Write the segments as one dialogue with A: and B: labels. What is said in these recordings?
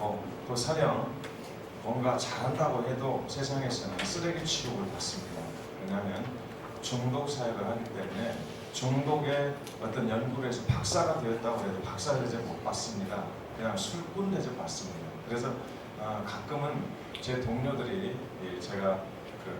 A: 많고 또 설령 뭔가 잘한다고 해도 세상에서는 쓰레기 취급을 받습니다. 왜냐하면 중독 사역을 하기 때문에 중독의 어떤 연구를 해서 박사가 되었다고 해도 박사 대접 못 받습니다. 그냥 술꾼 대접 받습니다. 그래서 가끔은 제 동료들이 제가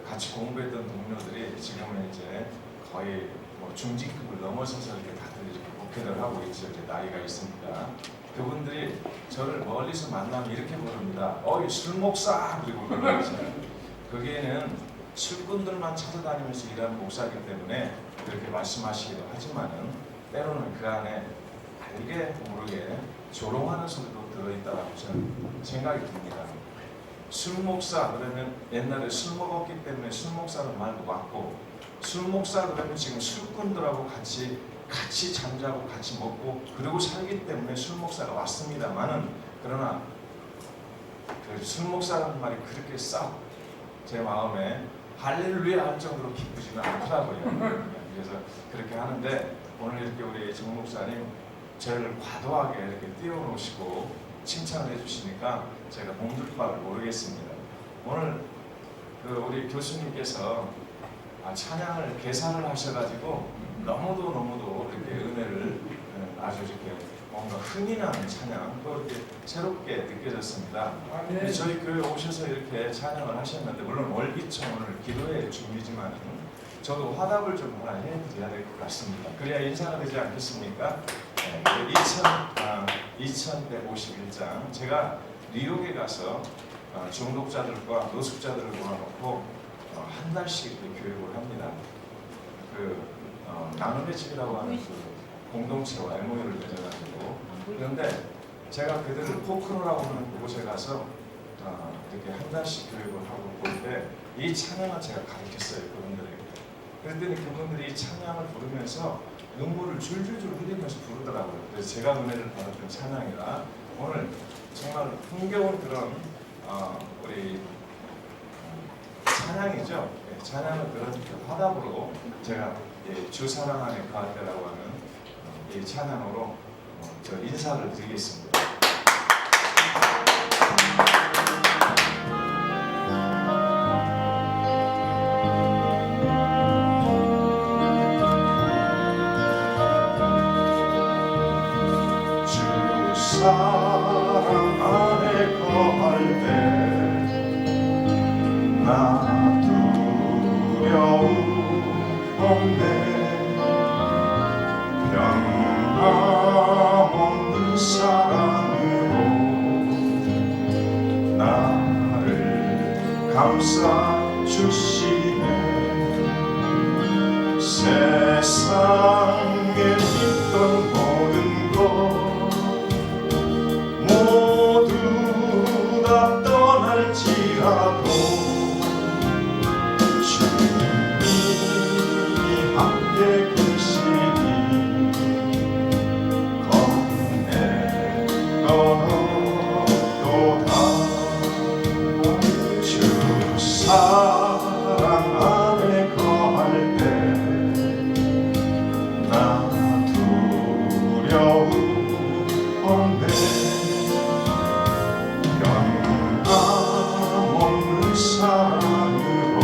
A: 같이 공부했던 동료들이 지금은 이제 거의 뭐 중직급을 넘어서서 이렇게 다들 이렇게 목회를 하고 있죠. 이제 나이가 있으니까 그분들이 저를 멀리서 만나면 이렇게 부릅니다. 어이 술 목사 그리고 그러죠. 거기에는 술꾼들만 찾아다니면서 일하는 목사이기 때문에 그렇게 말씀하시기도 하지만은 때로는 그 안에 알게 모르게 조롱하는 소리도 들어있다고 저는 생각이 듭니다. 술 목사 그러면 옛날에 술 먹었기 때문에 술 목사는 말도 맞고 술 목사 그러면 지금 술꾼들하고 같이 잠자고 같이 먹고 그러고 살기 때문에 술 목사가 왔습니다만은 그러나 그 술 목사라는 말이 그렇게 싹 제 마음에 할렐루야 할 정도로 기쁘지는 않더라고요. 그래서 그렇게 하는데 오늘 이렇게 우리 정 목사님 저를 과도하게 이렇게 띄워놓으시고 칭찬을 해주시니까 제가 몸둘 바를 모르겠습니다. 오늘 우리 교수님께서 찬양을 개사를 하셔가지고 너무도 이렇게 은혜를 아주 이렇게 뭔가 흥이 나는 찬양 또 이렇게 새롭게 느껴졌습니다.
B: 네.
A: 저희 교회 오셔서 이렇게 찬양을 하셨는데 물론 월기청 오늘 기도회 준비지만 저도 화답을 좀 하나 해드려야 될 것 같습니다. 그래야 인사가 되지 않겠습니까? 네, 2151장 제가 뉴욕에 가서 중독자들과 노숙자들을 모아놓고 한 달씩 이렇게 교육을 합니다. 나눔의 집이라고 하는 공동체와 MOU를 맺어가지고 그런데 제가 그들을 포크로라고 하는 그곳에 가서 이렇게 한 달씩 교육을 하고 볼 때 이 찬양을 제가 가르쳤어요 그분들에게. 그랬더니 그분들이 이 찬양을 부르면서 눈물을 줄줄줄 흘리면서 부르더라고요. 그래서 제가 은혜를 받았던 찬양이라 오늘 정말 흥겨운 그런 우리 찬양이죠. 찬양을 그런 화답으로 제가 주 사랑 안에 거할 때라고 하는 이 찬양으로 저 인사를 드리겠습니다. 주 사랑 안에 거할 때 나 두려움 없네. 변함없는 사랑으로 나를 감싸 주시네. 세상에 있던 모든 것 모두 다 떠날지라도 주님이 함께 계시니 주 사랑 안에 거할 때 나 두려움 없네. 변함없는 사랑으로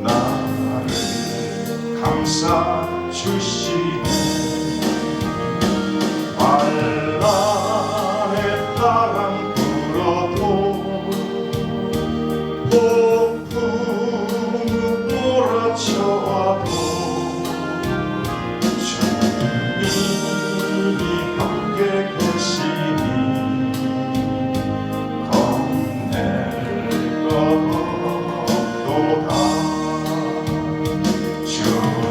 A: 나를 감싸 주시네. 발란의 바람 불어도 폭풍 몰아쳐와도 주님이 함께 계시니 겁낼 것 없도다. 주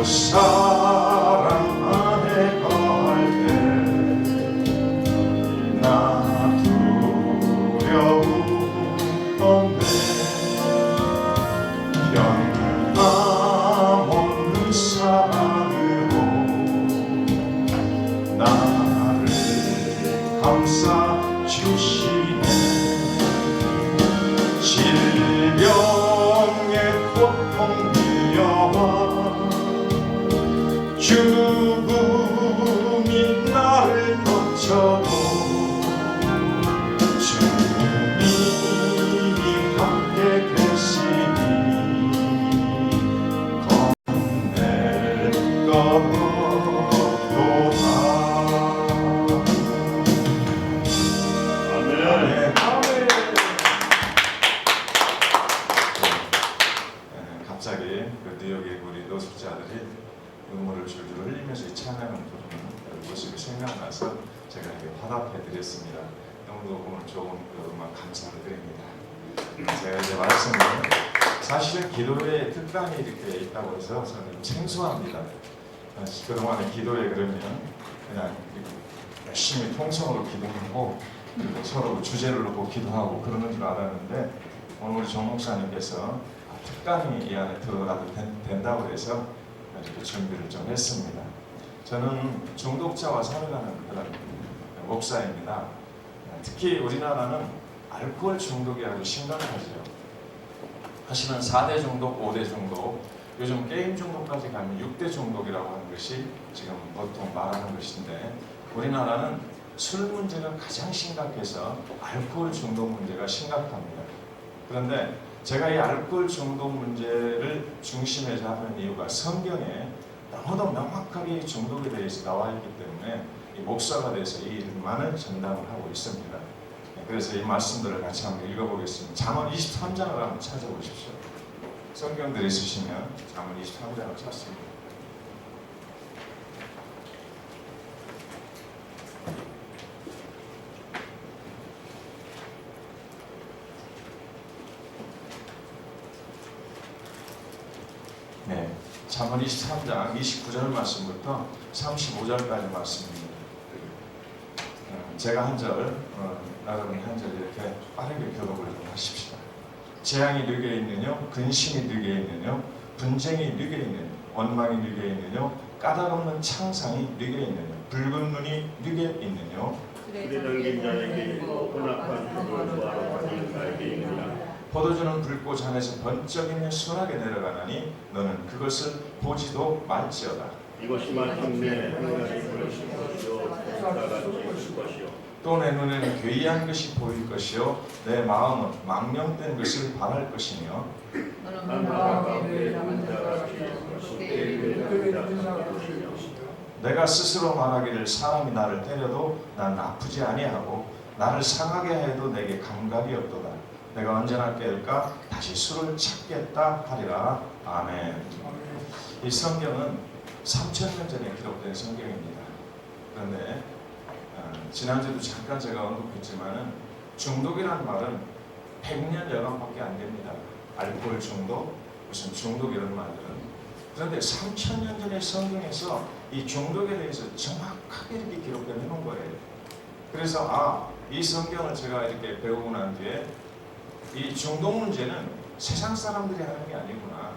A: 사랑 안에 거할 때 나 두려움 없네. 변함없는 사랑으로 나를 감싸 주시네. 질병의 고통 밀려와 죽음이 나를 덮쳐도 허락해드렸습니다. 너무도 오늘 좋은 그 음악 감사를 드립니다. 제가 이제 말씀을 사실은 기도에 특단이 이렇게 있다고 해서 저는 생소합니다. 그동안의 기도에 그러면 그냥 열심히 통성으로 기도하고 그리고 서로 주제를 놓고 기도하고 그러는 줄 알았는데 오늘 우리 정 목사님께서 특단이 이 안에 들어가도 된다고 해서 이렇게 준비를 좀 했습니다. 저는 중독자와 살아가는 그런 목사입니다. 특히 우리나라는 알코올 중독이 아주 심각하죠. 사실은 4대 중독, 5대 중독, 요즘 게임 중독까지 가면 6대 중독이라고 하는 것이 지금 보통 말하는 것인데 우리나라는 술 문제가 가장 심각해서 알코올 중독 문제가 심각합니다. 그런데 제가 이 알코올 중독 문제를 중심에서 하는 이유가 성경에 너무도 명확하게 중독에 대해서 나와 있기 때문에 이 목사가 돼서 이 일만을 전담을 하고 있습니다. 그래서 이 말씀들을 같이 한번 읽어보겠습니다. 잠언 23장을 한번 찾아보십시오. 성경들 있으시면 잠언 23장을 찾습니다. 네, 잠언 23장 29절 말씀부터 35절까지 말씀입니다. 제가 한 절, 여러분이 한 절 이렇게 빠르게 교독을 좀 하십시다. 재앙이 누게 있느냐, 근심이 누게 있느냐, 분쟁이 누게 있느냐, 원망이 누게 있느냐, 까닭없는 창상이 누게 있느냐, 붉은 눈이 누게 있느냐.
B: 그래 당긴 자에게 있고 혼합한 흙을 구하러 가는 자에게 있느냐.
A: 포도주는 붉고 잔에서 번쩍이며 순하게 내려가나니 너는 그것을 보지도 말지어다.
B: 이것이 마침 내 하늘이 보이실 것이요 나같이 있을 것이요.
A: 또 내 눈에는 괴이한 것이 보일 것이요 내 마음은 망령된 것을 바랄 것이며
B: 나무가 가운데 있는 자같이 그때에
A: 내가 스스로 말하기를 사람이 나를 때려도 난 아프지 아니하고 나를 상하게 해도 내게 감각이 없도다. 내가 언제나 깰까 다시 술을 찾겠다 하리라. 아멘. 이 성경은 3000년 전에 기록된 성경입니다. 그런데 지난주도 잠깐 제가 언급했지만은 중독이라는 말은 100년 여간밖에 안 됩니다. 알코올 중독, 무슨 중독 이런 말들은. 그런데 3000년 전의 성경에서 이 중독에 대해서 정확하게 이렇게 기록해 놓은 거예요. 그래서 이 성경을 제가 이렇게 배우고 난 뒤에 이 중독 문제는 세상 사람들이 하는 게 아니구나.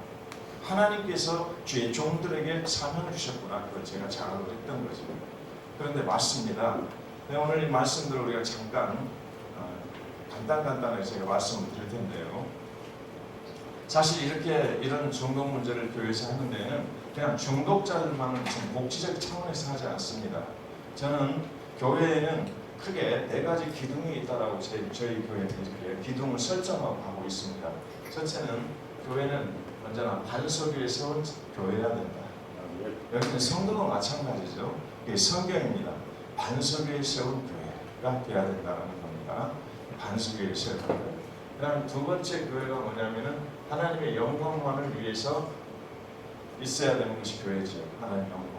A: 하나님께서 주의 종들에게 사명을 주셨구나. 그걸 제가 자각을 했던 거죠. 그런데 맞습니다. 네, 오늘 이 말씀들을 우리가 잠깐 간단하게 제가 말씀을 드릴 텐데요. 사실 이런 중독 문제를 교회에서 하는 데는 그냥 중독자들만은 좀 복지적 차원에서 하지 않습니다. 저는 교회에는 크게 4가지 기둥이 있다라고 저희 교회에 기둥을 설정하고 하고 있습니다. 첫째는 교회는 언제나 반석 위에 세운 교회여야 된다. 여기는 성도도 마찬가지죠. 이게 성경입니다. 반석 위에 세운 교회가 되어야 된다는 겁니다. 반석 위에 세운 교회. 그다음 두 번째 교회가 뭐냐면은 하나님의 영광만을 위해서 있어야 되는 것이 교회죠. 하나님의 영광.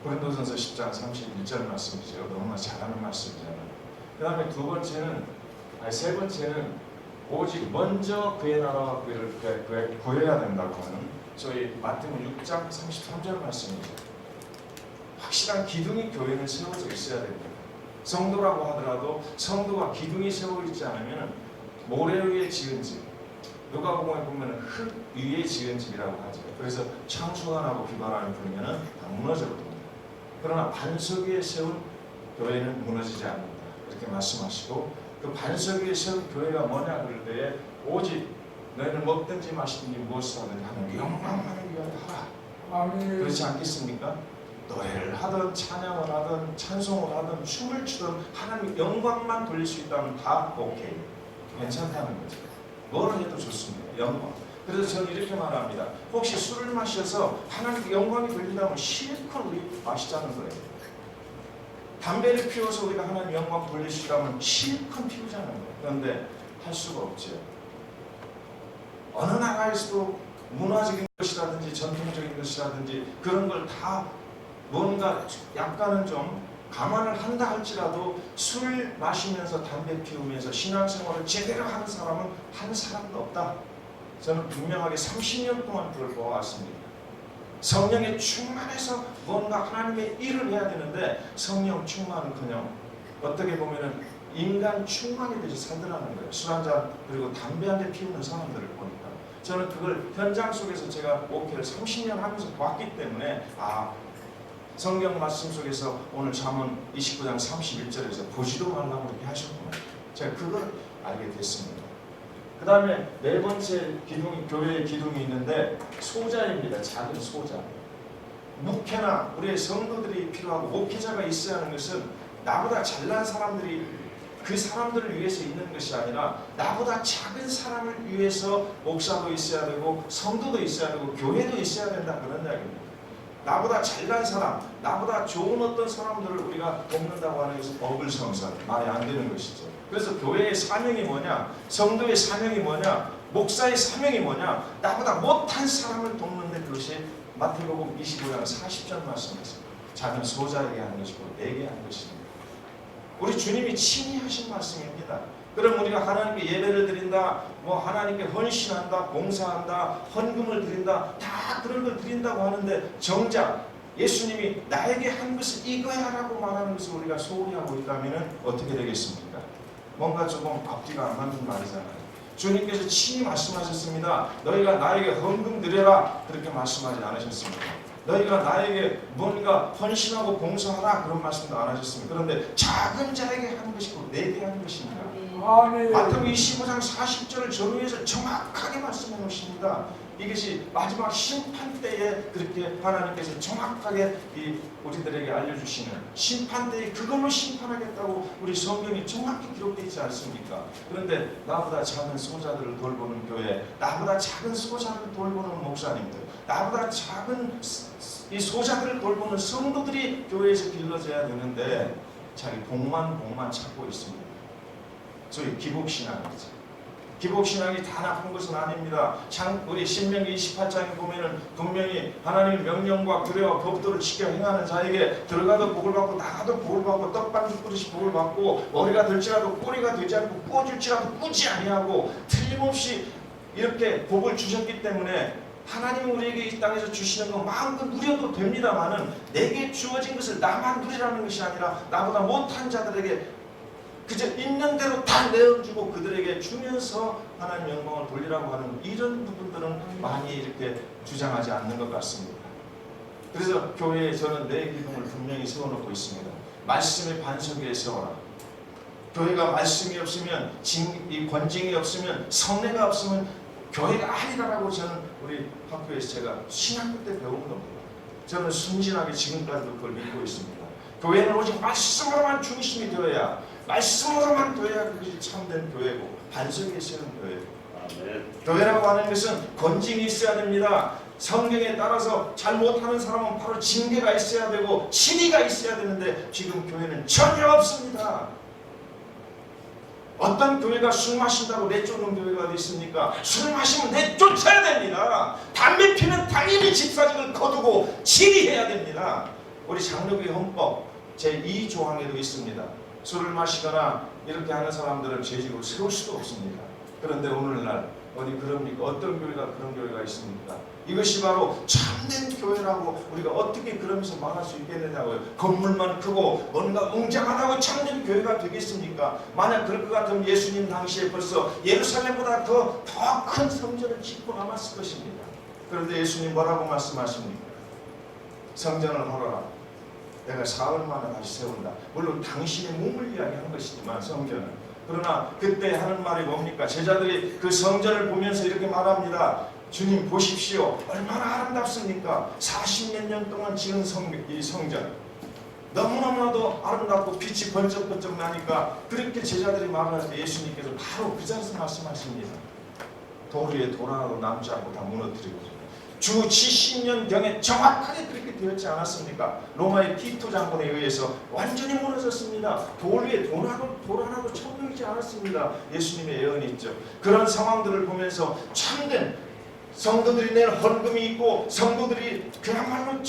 A: 고린도전서 10장 31절 말씀이죠. 너무나 잘하는 말씀이잖아요. 그 다음에 세 번째는 오직 먼저 그의 나라와 그를 구해야 된다고 하는 저희 마태복음 6장 33절 말씀이죠. 확실한 기둥이 교회는 세워져 있어야 됩니다. 성도라고 하더라도 성도가 기둥이 세워져 있지 않으면 모래 위에 지은 집, 누가복음에 보면 흙 위에 지은 집이라고 하죠. 그래서 창수관하고 비관하는 부르면 다 무너져버립니다. 그러나 반석 위에 세운 교회는 무너지지 않는다. 이렇게 말씀하시고 그 반석 위에 세운 교회가 뭐냐 그럴 때에 오직 너희는 먹든지 마시든지 무엇을 하든지 하는 영광만을 위하여 하라. 아멘. 그렇지 않겠습니까? 노래를 하든 찬양을 하든 찬송을 하든 춤을 추든 하나님 영광만 돌릴 수 있다면 다 오케이. 괜찮다는 거죠. 뭘 해도 좋습니다. 영광. 그래서 저는 이렇게 말합니다. 혹시 술을 마셔서 하나님께 영광이 돌린다면 실컷 우리 마시자는 거예요. 담배를 피워서 우리가 하나님 영광 돌릴 수 있다면 실컷 피우자는 거예요. 그런데 할 수가 없죠. 어느 나라에서도 문화적인 것이라든지 전통적인 것이라든지 그런 걸 다 뭔가 약간은 좀 감안을 한다 할지라도 술 마시면서 담배 피우면서 신앙생활을 제대로 하는 사람은 한 사람도 없다. 저는 분명하게 30년 동안 그걸 보아왔습니다. 성령에 충만해서 뭔가 하나님의 일을 해야 되는데 성령 충만은커녕 어떻게 보면은 인간 충만이 되지 살더라는 거예요. 술 한잔 그리고 담배 한 대 피우는 사람들을 보니까 저는 그걸 현장 속에서 제가 목회를 30년 하면서 봤기 때문에 성경 말씀 속에서 오늘 잠언 29장 31절에서 보지도 말라고 이렇게 하셨구나. 제가 그걸 알게 됐습니다. 그 다음에 네 번째 기둥이, 교회의 기둥이 있는데 소자입니다. 작은 소자. 목회나 우리의 성도들이 필요하고 목회자가 있어야 하는 것은 나보다 잘난 사람들이 그 사람들을 위해서 있는 것이 아니라 나보다 작은 사람을 위해서 목사도 있어야 되고 성도도 있어야 되고 교회도 있어야 된다, 그런 이야기입니다. 나보다 잘난 사람, 나보다 좋은 어떤 사람들을 우리가 돕는다고 하는 것은 어불성설, 말이 안 되는 것이죠. 그래서 교회의 사명이 뭐냐, 성도의 사명이 뭐냐, 목사의 사명이 뭐냐, 나보다 못한 사람을 돕는데 그것이 마태복음 25장 40절 말씀에서 작은 소자에게 하는 것이고 내게 하는 것입니다. 우리 주님이 친히 하신 말씀입니다. 그럼 우리가 하나님께 예배를 드린다, 하나님께 헌신한다, 봉사한다, 헌금을 드린다, 다 그런 걸 드린다고 하는데 정작 예수님이 나에게 한 것을 이거야 라고 말하는 것을 우리가 소홀히 하고 있다면 어떻게 되겠습니까? 뭔가 조금 앞뒤가 안 맞는 말이잖아요. 주님께서 친히 말씀하셨습니다. 너희가 나에게 헌금 드려라, 그렇게 말씀하지 않으셨습니다. 너희가 나에게 뭔가 헌신하고 봉사하라, 그런 말씀도 안 하셨습니다. 그런데 작은 자에게 하는 것이고 내게 하는 것입니다. 마태복음 25장 40절을 전후해서 정확하게 말씀해 놓으십니다. 이것이 마지막 심판 때에 그렇게 하나님께서 정확하게 우리들에게 알려주시는 심판 때에 그걸로 심판하겠다고 우리 성경이 정확히 기록되어 있지 않습니까? 그런데 나보다 작은 소자들을 돌보는 교회, 나보다 작은 소자를 돌보는 목사님들, 나보다 작은 이 소자들을 돌보는 성도들이 교회에서 길러져야 되는데 자기 복만 찾고 있습니다. 소위 기복신앙이죠. 기복신앙이 다 나쁜 것은 아닙니다. 우리 신명기 28장에 보면은 분명히 하나님의 명령과 규례와 법도를 지켜 행하는 자에게 들어가도 복을 받고 나가도 복을 받고 떡반죽 그릇이 복을 받고 머리가 될지라도 꼬리가 되지 않고 꼬줄지라도 꾸지 아니하고 틀림없이 이렇게 복을 주셨기 때문에 하나님은 우리에게 이 땅에서 주시는 것 마음껏 누려도 됩니다마는 내게 주어진 것을 나만 누리라는 것이 아니라 나보다 못한 자들에게 그저 있는 대로 다 내어주고 그들에게 주면서 하나님 영광을 돌리라고 하는 이런 부분들은 많이 이렇게 주장하지 않는 것 같습니다. 그래서 교회에 저는 내 기둥을 분명히 세워놓고 있습니다. 말씀의 반석 위에 세워라. 교회가 말씀이 없으면 이 권징이 없으면 성례가 없으면 교회가 아니다라고 저는 우리 학교에서 제가 신학교 때 배운 겁니다. 저는 순진하게 지금까지도 그걸 믿고 있습니다. 교회는 오직 말씀으로만 중심이 되어야, 말씀으로만 되어야 그것이 참된 교회고 반석에 세운 교회고. 아멘. 교회라고 하는 것은 권징이 있어야 됩니다. 성경에 따라서 잘못하는 사람은 바로 징계가 있어야 되고 진리가 있어야 되는데 지금 교회는 전혀 없습니다. 어떤 교회가 술 마신다고 내쫓는 교회가 어디 있습니까? 술 마시면 내쫓아야 됩니다. 담배 피는 당연히 집사직을 거두고 진리해야 됩니다. 우리 장로교회 헌법 제2조항에도 있습니다. 술을 마시거나 이렇게 하는 사람들은 죄직으로 세울 수도 없습니다. 그런데 오늘날 어디 그럽니까? 어떤 교회가 그런 교회가 있습니까? 이것이 바로 참된 교회라고 우리가 어떻게 그러면서 말할 수 있겠느냐고요. 건물만 크고 뭔가 웅장하다고 참된 교회가 되겠습니까? 만약 그럴 것 같으면 예수님 당시에 벌써 예루살렘보다 더 큰 성전을 짓고 남았을 것입니다. 그런데 예수님 뭐라고 말씀하십니까? 성전을 헐어라. 내가 사흘 만에 다시 세운다. 물론 당신의 몸을 이야기한 것이지만 성전은. 그러나 그때 하는 말이 뭡니까? 제자들이 그 성전을 보면서 이렇게 말합니다. 주님 보십시오. 얼마나 아름답습니까? 40몇 년 동안 지은 이 성전. 너무너무나도 아름답고 빛이 번쩍번쩍 나니까 그렇게 제자들이 말할 때 예수님께서 바로 그 자리에서 말씀하십니다. 돌 위에 돌 하나도 남지 않고 다 무너뜨리고. 주 70년경에 정확하게 그렇게 되었지 않았습니까? 로마의 티토 장군에 의해서 완전히 무너졌습니다. 돌 위에 돌 하나도 쳐보이지 않았습니다. 예수님의 예언이 있죠. 그런 상황들을 보면서 참된 성도들이 낼 헌금이 있고 성도들이 그야말로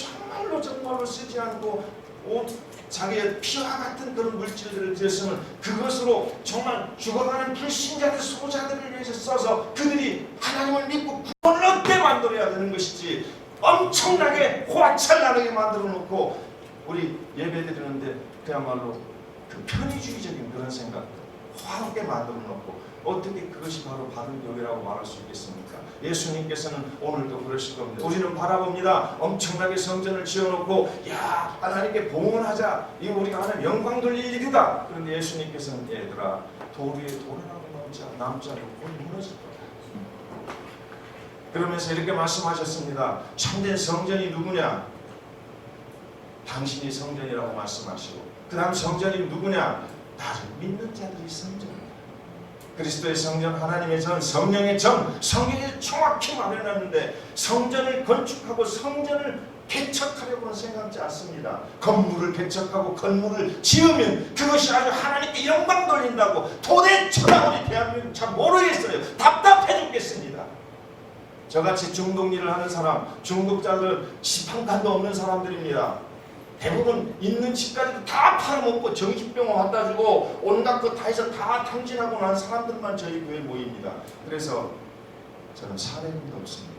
A: 정말로 쓰지 않고 옷, 자기의 피와 같은 그런 물질들을 들였으면 그것으로 정말 죽어가는 불신자들, 소자들을 위해서 써서 그들이 하나님을 믿고 구원을 얻게 만들어야 되는 것이지, 엄청나게 호화찬란하게 만들어 놓고 우리 예배 드리는데 그야말로 그 편의주의적인 그런 생각 화롭게 만들어 놓고 어떻게 그것이 바로 바른 교회라고 말할 수 있겠습니까? 예수님께서는 오늘도 그러실 겁니다. 우리는 바라봅니다. 엄청나게 성전을 지어놓고 야 하나님께 봉헌하자, 이거 우리가 하나님 영광 돌릴 일이다. 그런데 예수님께서는 얘들아, 돌 위에 돌을 하고 남자 곧 무너질 거다. 그러면서 이렇게 말씀하셨습니다. 참된 성전이 누구냐? 당신이 성전이라고 말씀하시고, 그 다음 성전이 누구냐? 나를 믿는 자들이 성전이다. 그리스도의 성전, 하나님의 전, 성령의 전, 성경이 정확히 말해놨는데 성전을 건축하고 성전을 개척하려고는 생각지 않습니다. 건물을 개척하고 건물을 지으면 그것이 아주 하나님께 영광 돌린다고 도대체가 우리 대한민국 참 모르겠어요. 답답해 죽겠습니다. 저같이 중독 일을 하는 사람, 중독자들 집 한 칸도 없는 사람들입니다. 대부분 있는 집까지도 다 팔아먹고 정신병원 갖다 주고 온갖 것 다 해서 다 탕진하고 난 사람들만 저희 교회에 모입니다. 그래서 저는 사례님도 없습니다.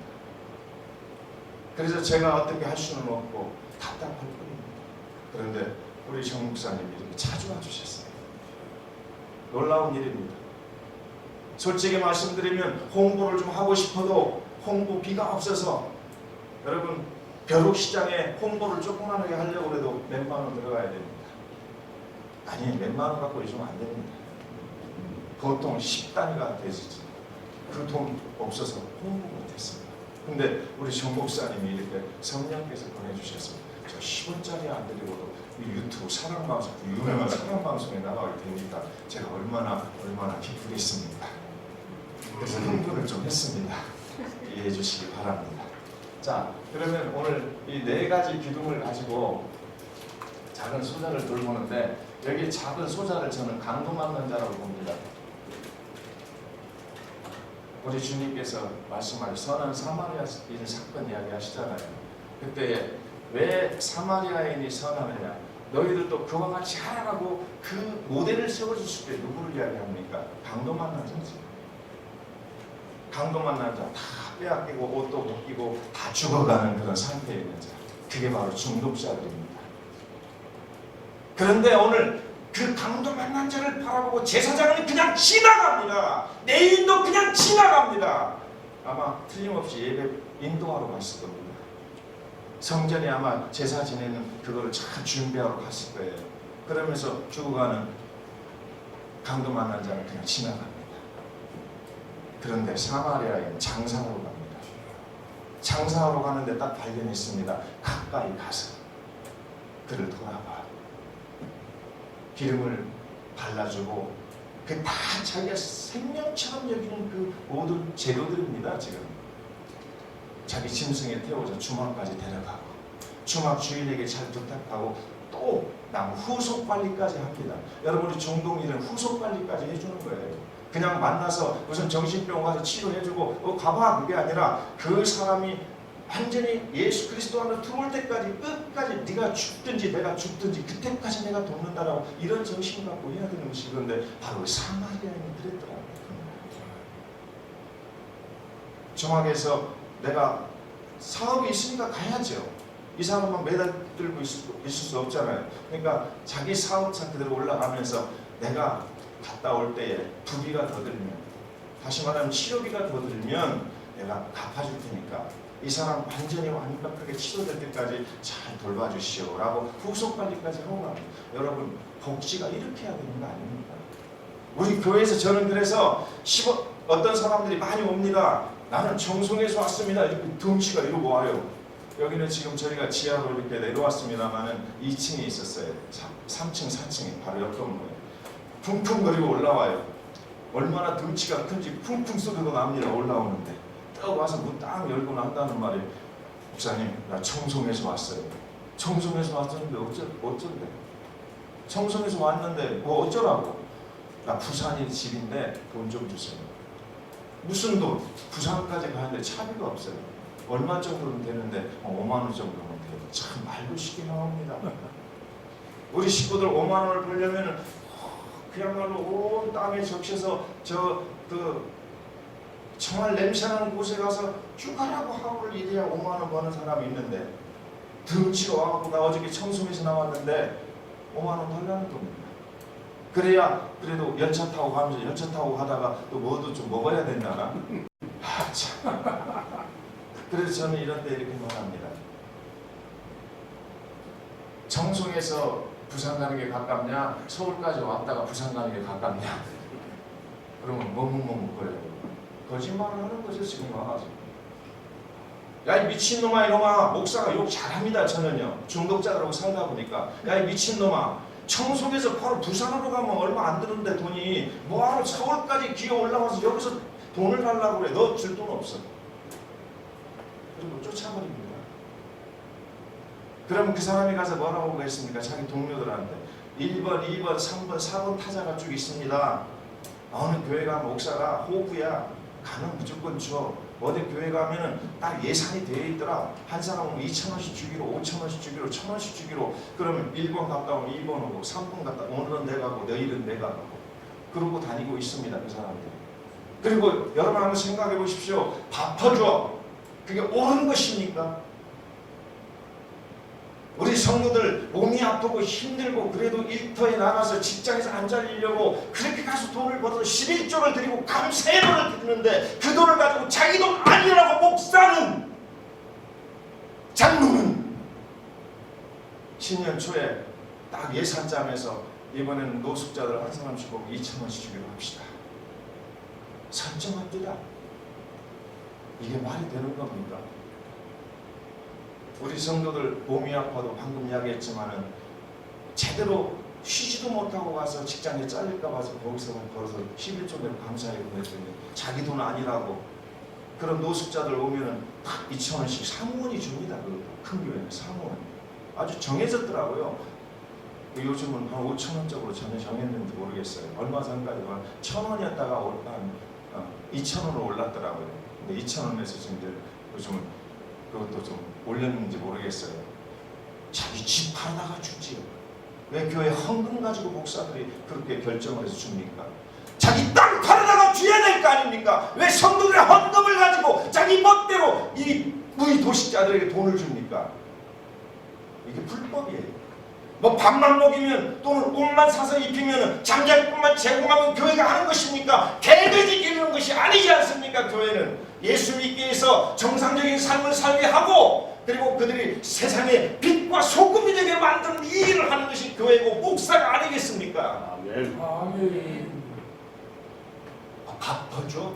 A: 그래서 제가 어떻게 할 수는 없고 답답할 뿐입니다. 그런데 우리 정 목사님이 이렇게 자주 와주셨어요. 놀라운 일입니다. 솔직히 말씀드리면 홍보를 좀 하고 싶어도 홍보비가 없어서, 여러분 벼룩시장에 홍보를 조그만하게 하려고 해도 몇만 원 들어가야 됩니다. 아니 몇만 원 갖고 요즘 안 됩니다. 보통 10단위가 되시지. 그 돈 없어서 홍보 못했습니다. 근데 우리 정 목사님이 이렇게 성령께서 보내주셨습니다. 저 10원짜리 안 드리고도 유튜브 사랑방송, 유명한 사랑방송에 나가게 되니까 제가 얼마나 기쁘겠습니까. 그래서 홍보를 좀 했습니다. 이해해 주시기 바랍니다. 자, 그러면 오늘 이 네 가지 기둥을 가지고 작은 소자를 돌보는데, 여기 작은 소자를 저는 강도 만난 자라고 봅니다. 우리 주님께서 말씀하신 선한 사마리아인 사건 이야기 하시잖아요. 그때 왜 사마리아인이 선하느냐? 너희들도 그와 같이 하라고 그 모델을 세워주실 때 누구를 이야기합니까? 강도 만난 자지. 강도 만난 자, 다 빼앗기고 옷도 벗기고 다 죽어가는 그런 상태에 있는 자, 그게 바로 중독자들입니다. 그런데 오늘 그 강도 만난 자를 바라보고 제사장은 그냥 지나갑니다. 내인도 그냥 지나갑니다. 아마 틀림없이 예배 인도하러 갔을 겁니다. 성전에 아마 제사 지내는 그거를 잘 준비하러 갔을 거예요. 그러면서 죽어가는 강도 만난 자는 그냥 지나갑니다. 그런데 사마리아에 장사하러 갑니다. 장사하러 가는데 딱 발견했습니다. 가까이 가서 그를 돌아봐. 기름을 발라주고 그 다 자기가 생명처럼 여기는 그 모든 재료들입니다. 지금 자기 짐승에 태워서 주막까지 데려가고 주막 주인에게 잘 부탁하고 또 남 후속 관리까지 합니다. 여러분이 중독일은 후속 관리까지 해주는 거예요. 그냥 만나서 무슨 정신병 가서 치료해주고 가봐, 그게 아니라 그 사람이 완전히 예수 그리스도 안으로 들어올 때까지 끝까지 네가 죽든지 내가 죽든지 그때까지 내가 돕는다라고 이런 정신 갖고 해야 되는 것이, 그런데 바로 사마리아인이 그랬더라고요. 정확해서 내가 사업이 있으니까 가야죠. 이 사람만 매달들고 있을 수 없잖아요. 그러니까 자기 사업차 그대로 올라가면서 내가 갔다 올 때에 부비가 더 들면, 다시 말하면 치료비가 더 들면 내가 갚아줄 테니까 이 사람 완전히 완벽하게 치료될 때까지 잘 돌봐주시오 라고 후속 관리까지 하고 갑니다. 여러분 복지가 이렇게 해야 되는 거 아닙니까? 우리 교회에서 저는 그래서 어떤 사람들이 많이 옵니다. 나는 청송에서 왔습니다. 이렇게 덩치가 이러고 와요. 여기는 지금 저희가 지하로 이렇게 내려왔습니다만은 2층에 있었어요. 3층, 4층에 바로 옆 건물에 쿵쿵거리고 올라와요. 얼마나 덩치가 큰지 쿵쿵 소리도 납니다. 올라오는데 딱 와서 문 딱 열고 난다는 말이, 목사님 나 청송에서 왔어요. 청송에서 왔었는데 어쩐데? 청송에서 왔는데 뭐 어쩌라고? 나 부산이 집인데 돈 좀 주세요. 무슨 돈? 부산까지 가는데 차비가 없어요. 얼마 정도는 되는데 5만 원 정도는 돼요. 참 말도 쉽게 나옵니다. 우리 식구들 5만 원을 벌려면은 그야말로 온 땅에 적셔서 정말 냄새나는 곳에 가서 죽으라고 하루를 일해야 5만 원 버는 사람이 있는데 등치러 와갖고 나 어저께 청송에서 나왔는데 5만 원 벌려는 겁니다. 그래야 그래도 열차 타고 가면서 열차 타고 가다가 또 뭐도 좀 먹어야 된다나. 참. 그래서 저는 이런 때 이렇게 말합니다. 청송에서 부산 가는 게 가깝냐? 서울까지 왔다가 부산 가는 게 가깝냐? 그러면 머뭇머뭇거려요. 거짓말을 하는 거죠 지금 와서. 야 이 미친놈아 이놈아. 목사가 욕 잘합니다. 저는요 중독자들하고 살다 보니까 야 이 미친놈아, 청송에서 바로 부산으로 가면 얼마 안 드는데 돈이 뭐하러 서울까지 기어 올라와서 여기서 돈을 달라고 그래. 너 줄 돈 없어. 그리고 쫓아버립니다. 그러면 그 사람이 가서 뭐라고 했습니까? 자기 동료들한테 1번, 2번, 3번, 4번 타자가 쭉 있습니다. 어느 교회 가면 목사가 호구야. 가면 무조건 줘. 어디 교회 가면은 딱 예산이 되어 있더라. 한 사람은 2,000원씩 주기로, 5,000원씩 주기로, 1,000원씩 주기로. 그러면 1번 갔다 오면 2번 오고, 3번 갔다 오늘은 내가 가고, 내일은 내가 가고. 그러고 다니고 있습니다. 그 사람들. 그리고 여러분 한번 생각해 보십시오. 밥 퍼줘. 그게 옳은 것입니까? 우리 성도들 몸이 아프고 힘들고 그래도 일터에 나가서 직장에서 안 잘리려고 그렇게 가서 돈을 벌어서 11조를 드리고 감세로를 드리는데 그 돈을 가지고 자기 돈 아니라고 목사는, 장로는 신년 초에 딱 예산 짜면서 이번에는 노숙자들 한 사람씩 보고 2,000원씩 주기로 합시다. 선정합니다. 이게 말이 되는 겁니까? 우리 성도들 몸이 아파도 방금 이야기했지만은 제대로 쉬지도 못하고 가서 직장에 잘릴까 봐서 거기서 벌어서 11조 내고 감사하게 보냈더니 자기 돈 아니라고. 그런 노숙자들 오면은 딱 2,000원씩 사무원이 줍니다. 그 큰 교회는 사무원. 아주 정해졌더라고요. 요즘은 한 5,000원적으로 전혀 정했는지 모르겠어요. 얼마 전까지만 1,000원이었다가 한 2,000원으로 올랐더라고요. 근데 2,000원에서 지금 요즘은 그것도 좀 올렸는지 모르겠어요. 자기 집 팔아다가 주지요. 왜 교회 헌금 가지고 목사들이 그렇게 결정을 해서 줍니까? 자기 땅 팔아다가 줘야 될 거 아닙니까? 왜 성도들의 헌금을 가지고 자기 멋대로 이 무의 도식자들에게 돈을 줍니까? 이게 불법이에요. 뭐 밥만 먹이면 또는 옷만 사서 입히면 장작품만 제공하면 교회가 하는 것입니까? 개돼지 기르는 것이 아니지 않습니까? 교회는 예수 믿기 위해서 정상적인 삶을 살게 하고 그리고 그들이 세상의 빛과 소금이 되게 만드는 이 일을 하는 것이 교회고 목사가 아니겠습니까?
B: 아멘.
C: 아멘.
A: 밥 퍼줘?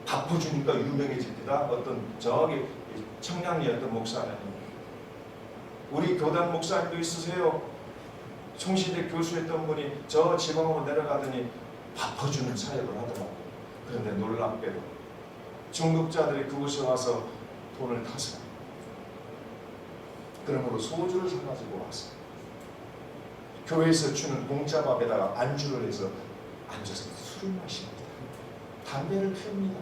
A: 밥 퍼주니까 유명해집니다. 어떤 저기 청량리였던 목사님, 우리 교단 목사님도 있으세요. 송시대 교수했던 분이 저 지방으로 내려가더니 밥 퍼주는 사역을 하더라고요. 그런데 놀랍게도 중독자들이 그곳에 와서 돈을 타서 그러므로 소주를 사가지고 와서 교회에서 주는 공짜밥에다가 안주를 해서 앉아서 술을 마십니다. 담배를 피웁니다.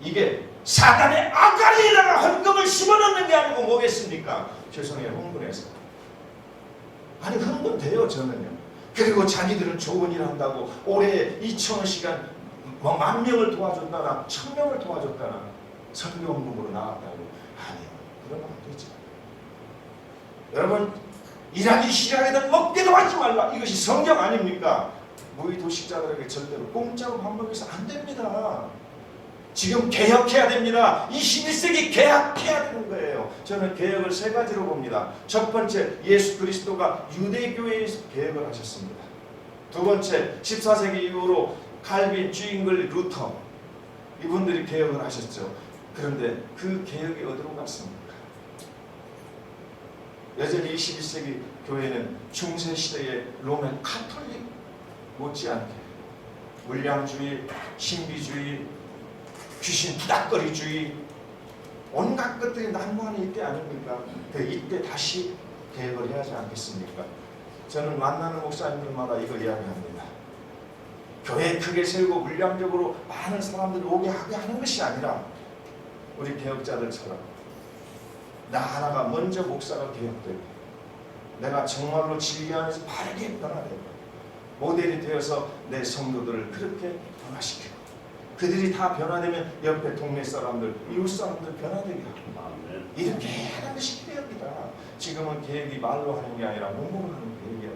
A: 이게 사단의 아가리에다가 헌금을 심어넣는 게 아니고 뭐겠습니까? 죄송해요, 흥분해서. 아니 흥분돼요 저는요. 그리고 자기들은 좋은 일 한다고 올해 2,000원씩은 뭐 10,000명을 도와줬다나 1,000명을 도와줬다나 선교헌금으로 나왔다고. 아니요, 그러면 안 되죠. 여러분, 일하기 싫어하든 먹게도 하지 말라. 이것이 성경 아닙니까? 무의도식자들에게 절대로 공짜로 밥 먹여서 안 됩니다. 지금 개혁해야 됩니다. 21세기 개혁해야 되는 거예요. 저는 개혁을 세 가지로 봅니다. 첫 번째, 예수 그리스도가 유대교회에서 개혁을 하셨습니다. 두 번째, 14세기 이후로 칼빈, 주잉글, 루터 이분들이 개혁을 하셨죠. 그런데 그 개혁이 어디로 갔습니까? 여전히 21세기 교회는 중세시대의 로맨 카톨릭 못지않게 물량주의, 신비주의, 귀신 부닥거리주의 온갖 것들이 난무하는 이때 아닙니까? 그 이때 다시 개혁을 해야 하지 않겠습니까? 저는 만나는 목사님들마다 이거 이야기합니다. 교회 크게 세우고 물량적으로 많은 사람들을 오게 하게 하는 것이 아니라 우리 개혁자들처럼 나 하나가 먼저 목사가 개혁되고 내가 정말로 즐겨하면서 바르게 변화되고 모델이 되어서 내 성도들을 그렇게 변화시키고 그들이 다 변화되면 옆에 동네 사람들, 이웃 사람들 변화되게 하고
B: 아멘.
A: 이렇게 하는 것이 계획이다. 지금은 계획이 말로 하는 게 아니라 몸으로 하는 계획이야.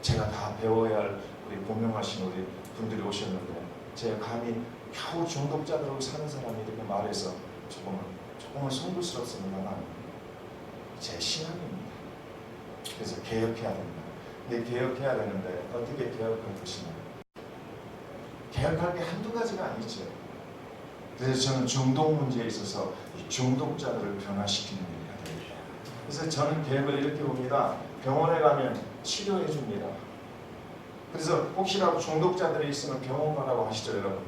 A: 제가 다 배워야 할 우리 고명하신 우리 분들이 오셨는데 제가 감히 겨우 중독자들하고 사는 사람이 이렇게 말해서 조금은 송구스럽습니다만 제 신앙입니다. 그래서 개혁해야 됩니다. 근데 개혁해야 되는데 어떻게 개혁할 것이냐? 개혁할 게 한두 가지가 아니죠. 그래서 저는 중독 문제에 있어서 이 중독자들을 변화시키는 일을 해야 됩니다. 그래서 저는 개혁을 이렇게 봅니다. 병원에 가면 치료해 줍니다. 그래서 혹시라도 중독자들이 있으면 병원 가라고 하시죠, 여러분.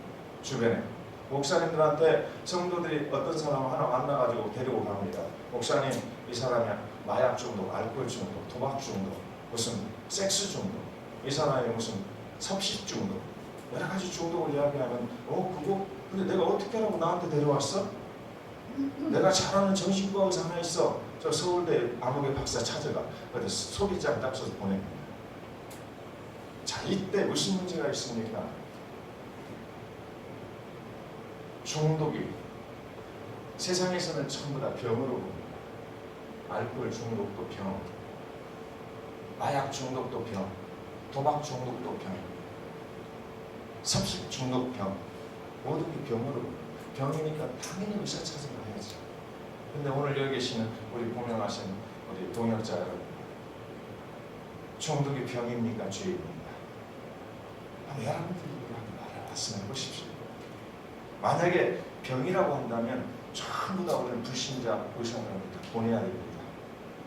A: 주변에 목사님들한테 성도들이 어떤 사람 하나 만나가지고 데리고 갑니다. 목사님, 이 사람이 마약 중독, 알코올 중독, 도박 중독, 무슨 섹스 중독, 이 사람이 무슨 섭식 중독, 여러 가지 중독을 이야기하면 그거 근데 내가 어떻게 하라고 나한테 데려왔어? 내가 잘 아는 정신과 의사 하나 있어. 저 서울대 암흑의 박사 찾아가. 그래서 소비장 딱 써서 보냅니다. 자, 이때 무슨 문제가 있습니까? 중독이 세상에서는 전부 다 병으로 봅니다. 알코올 중독도 병, 마약 중독도 병, 도박 중독도 병, 섭식 중독 병, 모든 게 병으로 병이니까 당연히 의사 찾으러 가야죠. 근데 오늘 여기 계시는 우리 고명하신 우리 동역자 여러분, 중독이 병입니까 죄입니까? 여러분들이 한번 말씀해 보십시오. 만약에 병이라고 한다면 전부 다 우리는 불신자 의사들한테 보내야 됩니다.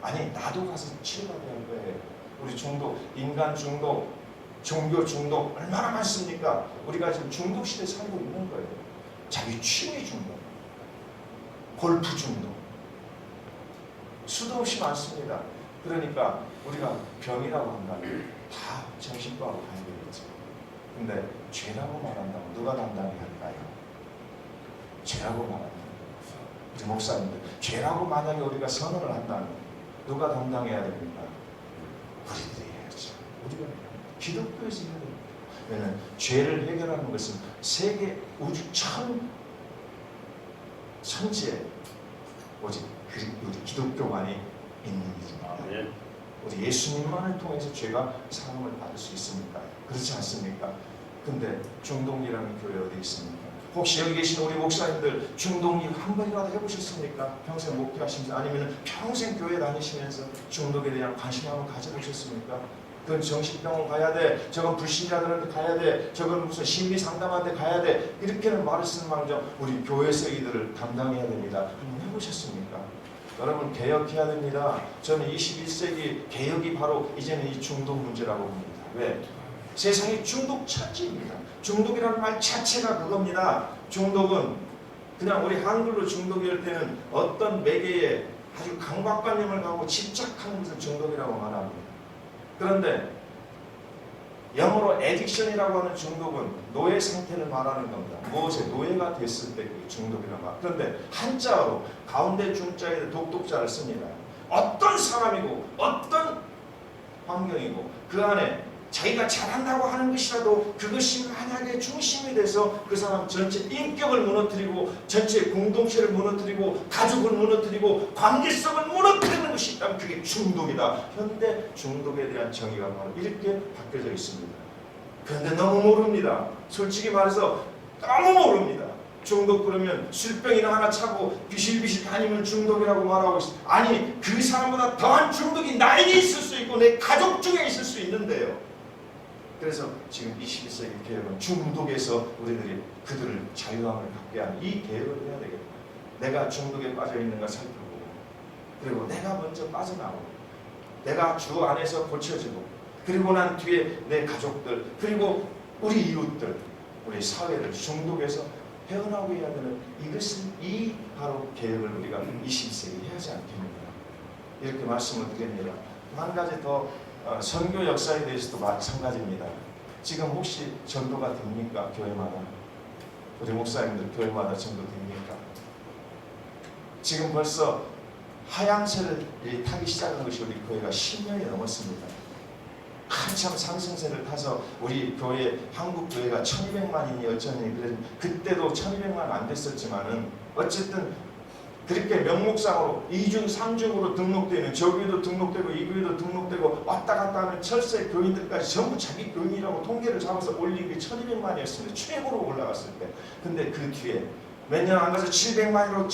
A: 아니 나도 가서 치료받아야 할 거예요. 우리 중독, 인간 중독, 종교 중독 얼마나 많습니까? 우리가 지금 중독 시대에 살고 있는 거예요. 자기 취미 중독, 골프 중독, 수도 없이 많습니다. 그러니까 우리가 병이라고 한다면 다 정신과로 가야 되겠죠. 근데 죄라고 말한다면 누가 담당해야 할까요? 죄라고 말한다면 우리 목사님들, 죄라고 만약에 우리가 선언을 한다면 누가 담당해야 됩니까? 우리들이 해야죠. 우리가 기독교에서 해야 됩니다. 왜냐하면 죄를 해결하는 것은 세계 우주 천지에 오직 우리 기독교만이 있는 일입니다.
B: 아멘.
A: 우리 예수님만을 통해서 죄가 사함을 받을 수 있습니까? 그렇지 않습니까? 근데 중독이라는 교회 어디 있습니까? 혹시 여기 계신 우리 목사님들 중독일 한 번이라도 해보셨습니까? 평생 목회하시면서 아니면 평생 교회 다니시면서 중독에 대한 관심 한번 가져보셨습니까? 그건 정신병원 가야 돼, 저건 불신자들한테 가야 돼, 저건 무슨 심리 상담한테 가야 돼, 이렇게는 말을 쓰는 망정 우리 교회에서 이들을 담당해야 됩니다. 한번 해보셨습니까? 여러분 개혁해야 됩니다. 저는 21세기 개혁이 바로 이제는 이 중독 문제라고 봅니다. 왜? 세상이 중독 천지입니다. 중독이라는 말 자체가 그겁니다. 중독은 그냥 우리 한글로 중독일 때는 어떤 매개에 아주 강박관념을 갖고 집착하는 것을 중독이라고 말합니다. 그런데 영어로 에딕션이라고 하는 중독은 노예 상태를 말하는 겁니다. 무엇에 노예가 됐을 때 그 중독이라고 말. 그런데 한자어로 가운데 중자에 독독자를 씁니다. 어떤 사람이고 어떤 환경이고 그 안에 자기가 잘한다고 하는 것이라도 그것이 만약에 중심이 돼서 그 사람 전체 인격을 무너뜨리고 전체 공동체를 무너뜨리고 가족을 무너뜨리고 관계성을 무너뜨리는 것이 있다면 그게 중독이다. 현대 중독에 대한 정의가 바로 이렇게 바뀌어져 있습니다. 그런데 너무 모릅니다. 솔직히 말해서 너무 모릅니다. 중독 그러면 술병이나 하나 차고 비실비실 다니면 중독이라고 말하고 있어요. 아니 그 사람보다 더한 중독이 나에게 있을 수 있고 내 가족 중에 있을 수 있는데요. 그래서 지금 21세기 개혁은 중독에서 우리들이 그들을 자유함을 갖게 하는 이 개혁을 해야 되겠다. 내가 중독에 빠져 있는가 살펴보고 그리고 내가 먼저 빠져나오고 내가 주 안에서 고쳐지고 그리고 난 뒤에 내 가족들 그리고 우리 이웃들 우리 사회를 중독에서 헤어나오게 해야 되는 이것을 이 바로 개혁을 우리가 21세기 해야지 않겠는가 이렇게 말씀을 드립니다. 한 가지 더 선교 역사에 대해서도 마찬가지입니다. 지금 혹시 전도가 됩니까? 교회마다 우리 목사님들 교회마다 전도 됩니까? 지금 벌써 하향세를 타기 시작한 것이 우리 교회가 10년이 넘었습니다. 한참 상승세를 타서 우리 교회, 한국 교회가 1200만인이 어쩌니 그래, 그때도 1200만 안 됐었지만은 어쨌든 그렇게 명목상으로 2중 3중으로 등록되는, 저 교회도 등록되고 이 교회도 등록되고 왔다 갔다 하는 철새 교인들까지 전부 자기 교인이라고 통계를 잡아서 올린 게 1200만이었습니다. 최고로 올라갔을 때. 근데 그 뒤에 몇 년 안 가서 700만으로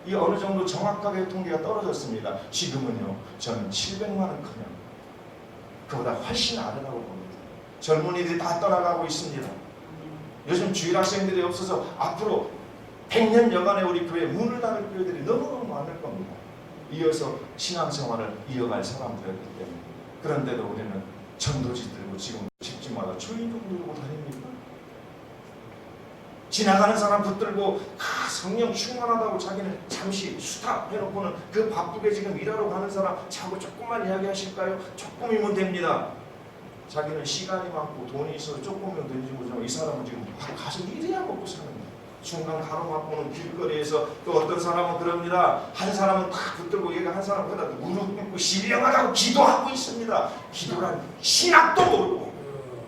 A: 이 어느 정도 정확하게 통계가 떨어졌습니다. 지금은요, 저는 700만은커녕 그보다 훨씬 아래라고 봅니다. 젊은이들이 다 떠나가고 있습니다. 요즘 주일 학생들이 없어서 앞으로 100년 여간에 우리 교회 문을 닫을 교회들이 너무너무 많을 겁니다. 이어서 신앙생활을 이어갈 사람들이기 때문에. 그런데도 우리는 전도지 들고 지금 집집마다 초인종 들고 다닙니다. 지나가는 사람 붙들고 성령 충만하다고 자기는 잠시 스탑해놓고는 그 바쁘게 지금 일하러 가는 사람 자꾸 조금만 이야기하실까요? 조금이면 됩니다. 자기는 시간이 많고 돈이 있어서 조금이면 던지고, 이 사람은 지금 가서 일해야 먹고 사는 거예요. 중간 가로막고는 길거리에서 또 어떤 사람은 그럽니다. 한 사람은 탁 붙들고 얘가 한 사람은 그다 무릎 꿇고 시비영하다고 기도하고 있습니다. 기도란 신학도 모르고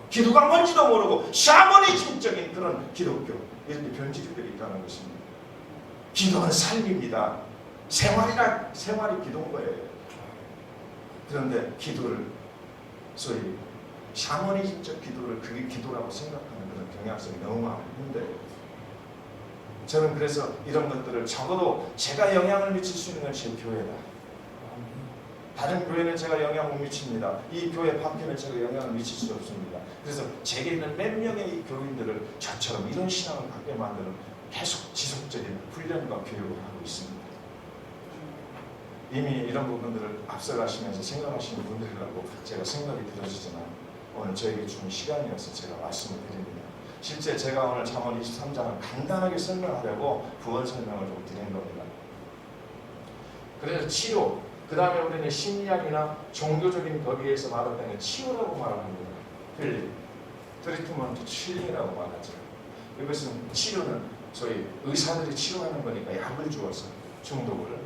A: 기도가 뭔지도 모르고 샤머니즘적인 그런 기독교, 이렇게 변질들이 있다는 것입니다. 기도는 삶입니다. 생활이 기도인 거예요. 그런데 기도를 소위 샤머니즘적 기도를 그게 기도라고 생각하는 그런 경향성이 너무 많은데, 저는 그래서 이런 것들을 적어도 제가 영향을 미칠 수 있는 건 제 교회다. 다른 교회는 제가 영향을 못 미칩니다. 이 교회 밖에는 제가 영향을 미칠 수 없습니다. 그래서 제게 있는 몇 명의 이 교인들을 저처럼 이런 신앙을 갖게 만드는 계속 지속적인 훈련과 교육을 하고 있습니다. 이미 이런 부분들을 앞서가시면서 생각하시는 분들이라고 제가 생각이 들어지지만 오늘 저에게 준 시간이어서 제가 말씀을 드립니다. 실제 제가 오늘 잠언 23장을 간단하게 설명하려고 부원 설명을 좀 드린 겁니다. 그래서 치료, 그 다음에 우리는 심리학이나 종교적인 거기에서 말하는 치유라고 말합니다. 힐링, 트리트먼트 힐링이라고 말하죠. 이것은 치료는 소위 의사들이 치료하는 거니까 약을 주어서 중독을,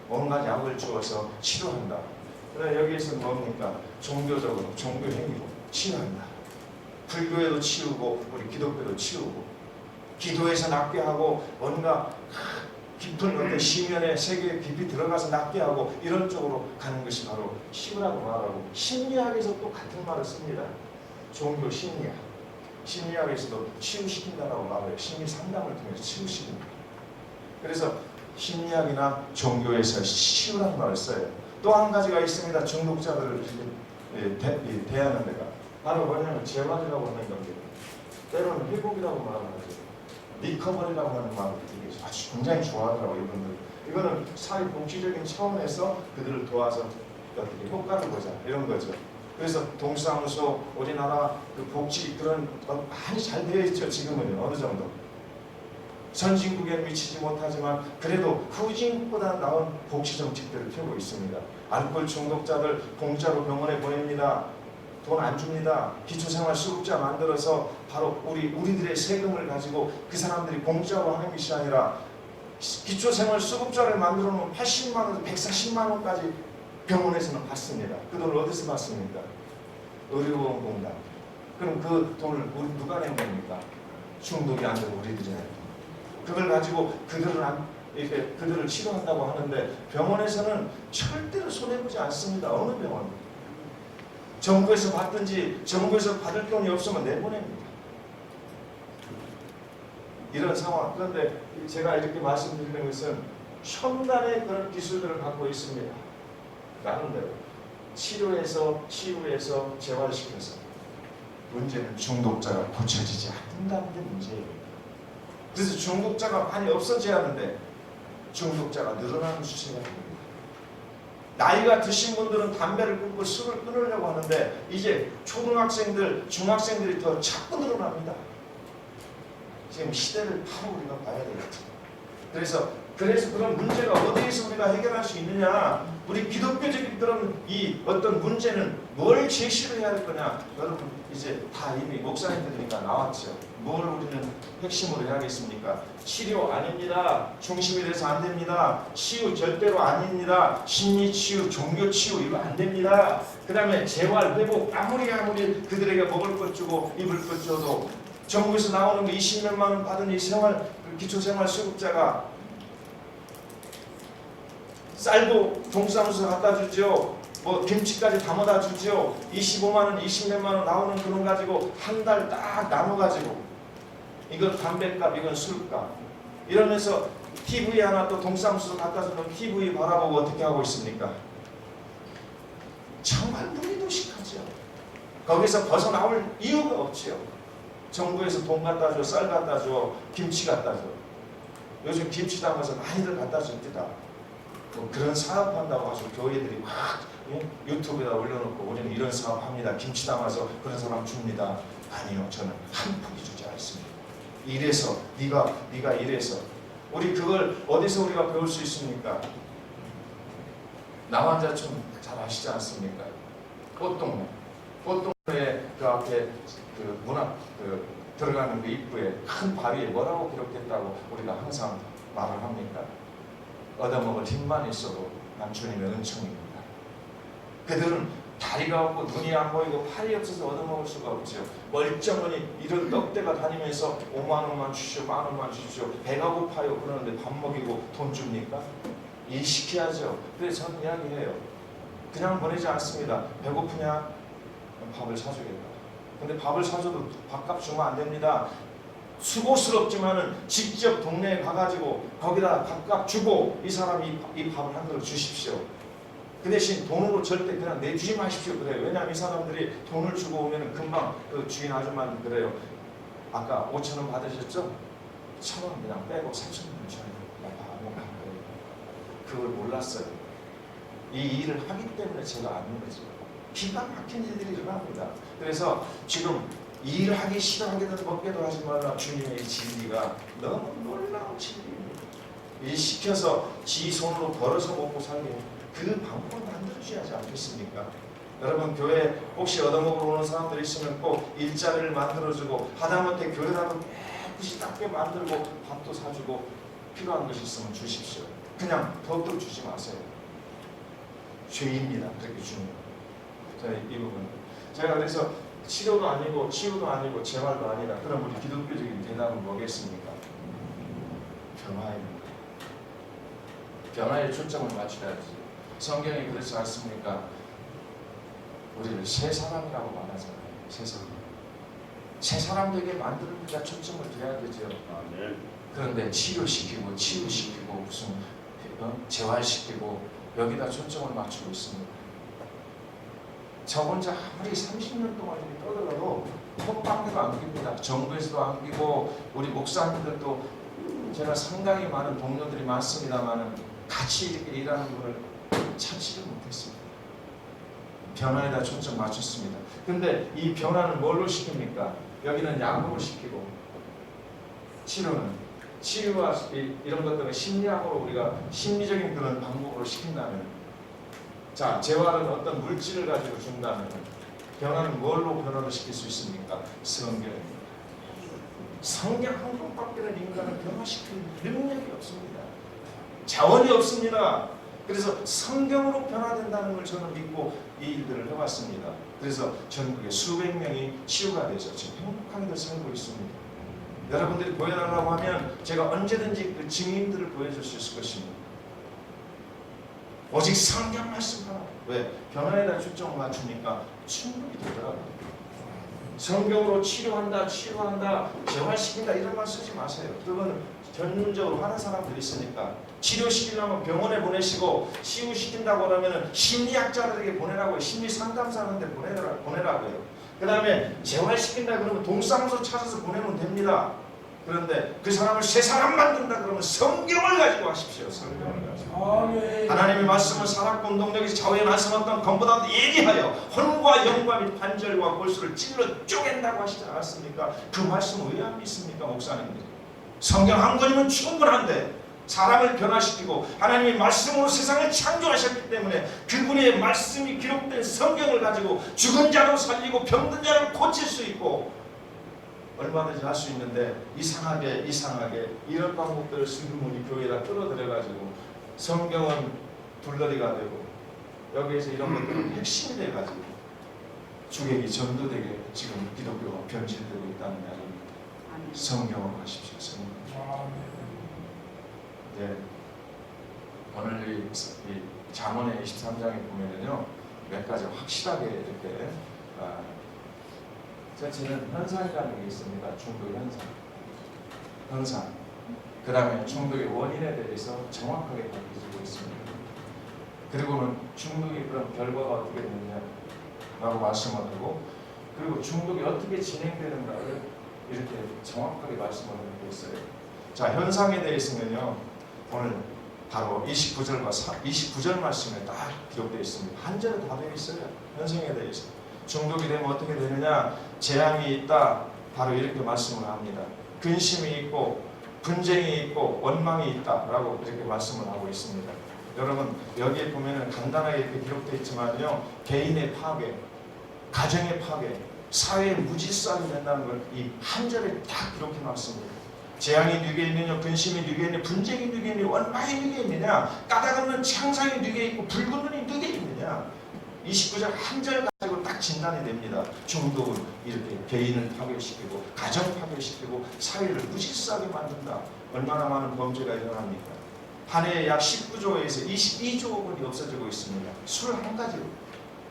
A: 온갖 약을 주어서 치료한다. 그러나 여기에서 뭡니까? 종교적으로, 종교 행위로 치유한다. 불교에도 치우고 우리 기독교도 치우고, 기도에서 낫게 하고 뭔가 깊은 어떤 시면의 세계에 깊이 들어가서 낫게 하고 이런 쪽으로 가는 것이 바로 치유라고 말하고, 심리학에서 또 같은 말을 씁니다. 종교 심리학, 심리학에서도 치유시킨다라고 말해요. 심리 상담을 통해서 치유시킨다. 그래서 심리학이나 종교에서 치유라는 말을 써요. 또 한 가지가 있습니다. 중독자들을 대하는 데가 바로 뭐냐면 재활이라고 하는 겁니다. 때로는 회복이라고 말하죠. 리커버리라고 하는 말을 되게 아주 굉장히 좋아하더라고요, 이분들. 이거는 사회복지적인 차원에서 그들을 도와서 어떻게 효과를 보자, 이런 거죠. 그래서 동사무소, 우리나라 그 복지 그런 많이 잘 되어 있죠. 지금은요, 어느 정도. 선진국에 미치지 못하지만 그래도 후진국보다 나은 복지 정책들을 펴고 있습니다. 알코올 중독자들 공짜로 병원에 보냅니다. 돈 안 줍니다. 기초생활수급자 만들어서 바로 우리들의 세금을 가지고 그 사람들이 공짜로 하는 것이 아니라 기초생활수급자를 만들어 놓으면 80만 원, 140만 원까지 병원에서는 받습니다. 그 돈을 어디서 받습니까? 의료보험공단. 그럼 그 돈을 누가 낸 겁니까? 중독이 안 되고 우리들이 낸 돈. 그걸 가지고 그들을 치료한다고 하는데 병원에서는 절대로 손해보지 않습니다. 어느 병원? 정부에서 받든지 정부에서 받을 돈이 없으면 내보냅니다. 이런 상황. 그런데 제가 이렇게 말씀드리는 것은 첨단의 그런 기술들을 갖고 있습니다. 나름대로 치료해서 재활시켜서, 문제는 중독자가 고쳐지지 않는다는 게 문제예요. 그래서 중독자가 많이 없어져야 하는데 중독자가 늘어나는 추세가 됩니다. 나이가 드신 분들은 담배를 끊고 술을 끊으려고 하는데 이제 초등학생들, 중학생들이 더 자꾸 늘어납니다. 지금 시대를 바로 우리가 봐야 되겠죠. 그래서 그런 문제가 어디에서 우리가 해결할 수 있느냐? 우리 기독교적인 그런 이 어떤 문제는 뭘 제시를 해야 할 거냐? 여러분 이제 다 이미 목사님들이니까 나왔죠. 뭘 우리는 핵심으로 해야겠습니까? 치료 아닙니다. 중심이 돼서 안 됩니다. 치유 절대로 아닙니다. 심리 치유, 종교 치유 이거 안 됩니다. 그 다음에 재활 회복 아무리 그들에게 먹을 것 주고 입을 것 줘도 정부에서 나오는 거 20몇만 원 받은 이 기초생활수급자가 쌀도 동사무소 갖다 주죠. 뭐 김치까지 담아다 주죠. 25만 원, 20몇만 원 나오는 그런 가지고 한 달 딱 나눠 가지고 이건 담배값, 이건 술값 이러면서 TV 하나 또 동사무소 갖다 주는 TV 바라보고 어떻게 하고 있습니까? 정말 무리도식하죠. 거기서 벗어나올 이유가 없지요. 정부에서 돈 갖다 줘, 쌀 갖다 줘, 김치 갖다 줘. 요즘 김치 담아서 많이들 갖다 줍니다. 뭐 그런 사업한다고 하죠. 교회들이 막 유튜브에다 올려놓고 우리는 이런 사업합니다. 김치 담아서 그런 사람 줍니다. 아니요, 저는 한 푼이 주지 않습니다. 이래서 네가 이래서 우리 그걸 어디서 우리가 배울 수 있습니까? 남한자촌 잘 아시지 않습니까? 꽃동네 그 앞에 그 문학 들어가는 그 입구에 큰 바위에 뭐라고 기록됐다고 우리가 항상 말을 합니까? 얻어먹을 힘만 있어도 난 주님의 은총입니다. 그들은 다리가 없고 눈이 안 보이고 팔이 없어서 얻어먹을 수가 없죠. 멀쩡하니 이런 넉대가 다니면서 5만 원만 주시오, 1만 원만 주시오. 배가 고파요 그러는데 밥 먹이고 돈 줍니까? 일 시켜야죠. 그래서 저는 이야기해요. 그냥 보내지 않습니다. 배고프냐? 밥을 사주겠다. 근데 밥을 사줘도 밥값 주면 안 됩니다. 수고스럽지만은 직접 동네에 가가지고 거기다 밥값 주고 이 사람이 이 밥을 한 그릇 주십시오. 그 대신 돈으로 절대 그냥 내주지 마십시오 그래요. 왜냐하면 이 사람들이 돈을 주고 오면은 금방 그 주인 아줌마는 그래요. 아까 5,000원 받으셨죠? 1,000원 그냥 빼고 3,000원 줘요. 뭐 간 거예요. 그걸 몰랐어요. 이 일을 하기 때문에 제가 아는 거죠. 기가 막힌 일들이 일어납니다. 그래서 지금 일하기 싫어하게도 먹게도 하지 말라 주님의 진리가 너무 놀라운 진리입니다. 일 시켜서 지 손으로 벌어서 먹고 살게 그 방법을 만들어줘야지 않겠습니까? 여러분 교회 혹시 얻어먹으러 오는 사람들이 있으면 꼭 일자리를 만들어주고 하다못해 교회라도 깨끗이 닦게 만들고 밥도 사주고 필요한 것이 있으면 주십시오. 그냥 더욱더 주지 마세요. 죄입니다. 그렇게 주는 거. 자, 이 부분 제가 그래서 치료도 아니고 치유도 아니고 재활도 아니다. 그럼 우리 기독교적인 대답은 뭐겠습니까? 변화입니다. 변화에 초점을 맞춰야지. 성경이 그렇지 않습니까? 우리를 새 사람이라고 말하잖아요. 새 사람. 새 사람 되게 만드는 데가 초점을 둬야 되죠.
B: 아멘.
A: 그런데 치료시키고 치유시키고 무슨 재활시키고 여기다 초점을 맞추고 있습니다. 저 혼자 아무리 30년 동안 이렇게 떠들어도 헛방대도 안 깁니다. 정부에서도 안 끼고 우리 목사님들도 제가 상당히 많은 동료들이 많습니다만 같이 이렇게 일하는 분을 찾지를 못했습니다. 변화에다 초점 맞췄습니다. 근데 이 변화는 뭘로 시킵니까? 여기는 약으로 시키고 치료와 이런 것들은 심리학으로 우리가 심리적인 그런 방법으로 시킨다면 자, 재활은 어떤 물질을 가지고 준다면 변화는 뭘로 변화를 시킬 수 있습니까? 성경입니다. 성경 한 권밖에는 인간을 변화시킬 능력이 없습니다. 자원이 없습니다. 그래서 성경으로 변화된다는 걸 저는 믿고 이 일들을 해왔습니다. 그래서 전국에 수백 명이 치유가 돼서 지금 행복하게 살고 있습니다. 여러분들이 보여달라고 하면 제가 언제든지 그 증인들을 보여줄 수 있을 것입니다. 오직 성경 말씀 하나. 왜? 변화에다 초점을 맞추니까 충분히 되더라고요. 성경으로 치료한다, 재활시킨다 이런 말 쓰지 마세요. 그건 전문적으로 하는 사람들이 있으니까 치료시키려면 병원에 보내시고 치유시킨다고 하면 심리학자들에게 보내라고요. 심리상담사한테 보내라고요. 그 다음에 재활시킨다 그러면 동사무소 찾아서 보내면 됩니다. 그런데 그 사람을 새 사람 만든다 그러면 성경을 가지고 하십시오. 성경을 가지고. 하나님의 말씀은 산악본 동력에서 좌우에 말씀했던 것보다 예리하여 혼과 영과 및 관절과 골수를 찔러 쪼갠다고 하시지 않았습니까? 그 말씀을 왜 안 믿습니까 목사님들이? 성경 한 권이면 충분한데 사람을 변화시키고 하나님의 말씀으로 세상을 창조하셨기 때문에 그분의 말씀이 기록된 성경을 가지고 죽은 자도 살리고 병든 자를 고칠 수 있고 얼마든지 할 수 있는데 이상하게 이런 방법들을 지금 우리 교회에다 끌어들여가지고 성경은 둘러리가 되고 여기에서 이런 것들은 핵심이 돼가지고 주객이 전도되게 지금 기독교가 변질되고 있다는 이야기입니다. 성경으로 가십시오. 성경. 네. 오늘 이 잠언의 23장에 보면은요 몇 가지 확실하게 이렇게 전체는 현상이라는 게 있습니다. 중독 현상. 그 다음에 중독의 원인에 대해서 정확하게 밝혀지고 있습니다. 그리고는 중독의 그런 결과가 어떻게 되느냐라고 말씀을 하고, 그리고 중독이 어떻게 진행되는가를 이렇게 정확하게 말씀을 하고 있어요. 자, 현상에 대해서는요 오늘 바로 29절 말씀에 딱 기록되어 있습니다. 한 절에 다 되어 있어요. 현상에 대해서. 중독이 되면 어떻게 되느냐? 재앙이 있다. 바로 이렇게 말씀을 합니다. 근심이 있고 분쟁이 있고 원망이 있다라고 이렇게 말씀을 하고 있습니다. 여러분 여기에 보면은 간단하게 이렇게 기록되어 있지만요, 개인의 파괴, 가정의 파괴, 사회의 무질서함이 된다는 걸 이 한 절에 딱 기록해 놨습니다. 재앙이 누게 있느냐, 근심이 누게 있느냐, 분쟁이 누게 있느냐, 원망이 누게 있느냐, 까닭없는 창상이 누게 있고 붉은 눈이 누게 있느냐. 29절 한 절 가지고 딱 진단이 됩니다. 중독은 이렇게 개인을 파괴시키고 가정 파괴시키고 사회를 무질서하게 만든다. 얼마나 많은 범죄가 일어납니까? 한 해에 약 19조에서 22조 원이 없어지고 있습니다. 술 한 가지로.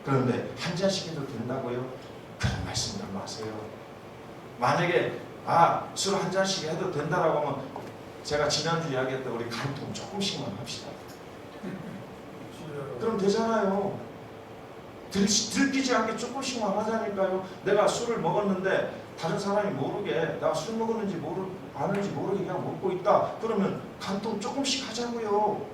A: 그런데 한 잔씩 해도 된다고요? 그런 말씀들 마세요. 만약에 술 한 잔씩 해도 된다라고 하면 제가 지난주 이야기했던 우리 간통 조금씩만 합시다. 그럼 되잖아요. 들키지 않게 조금씩만 하자니까요. 내가 술을 먹었는데 다른 사람이 모르게 내가 술 먹었는지 아는지 모르게 그냥 먹고 있다. 그러면 간통 조금씩 하자고요.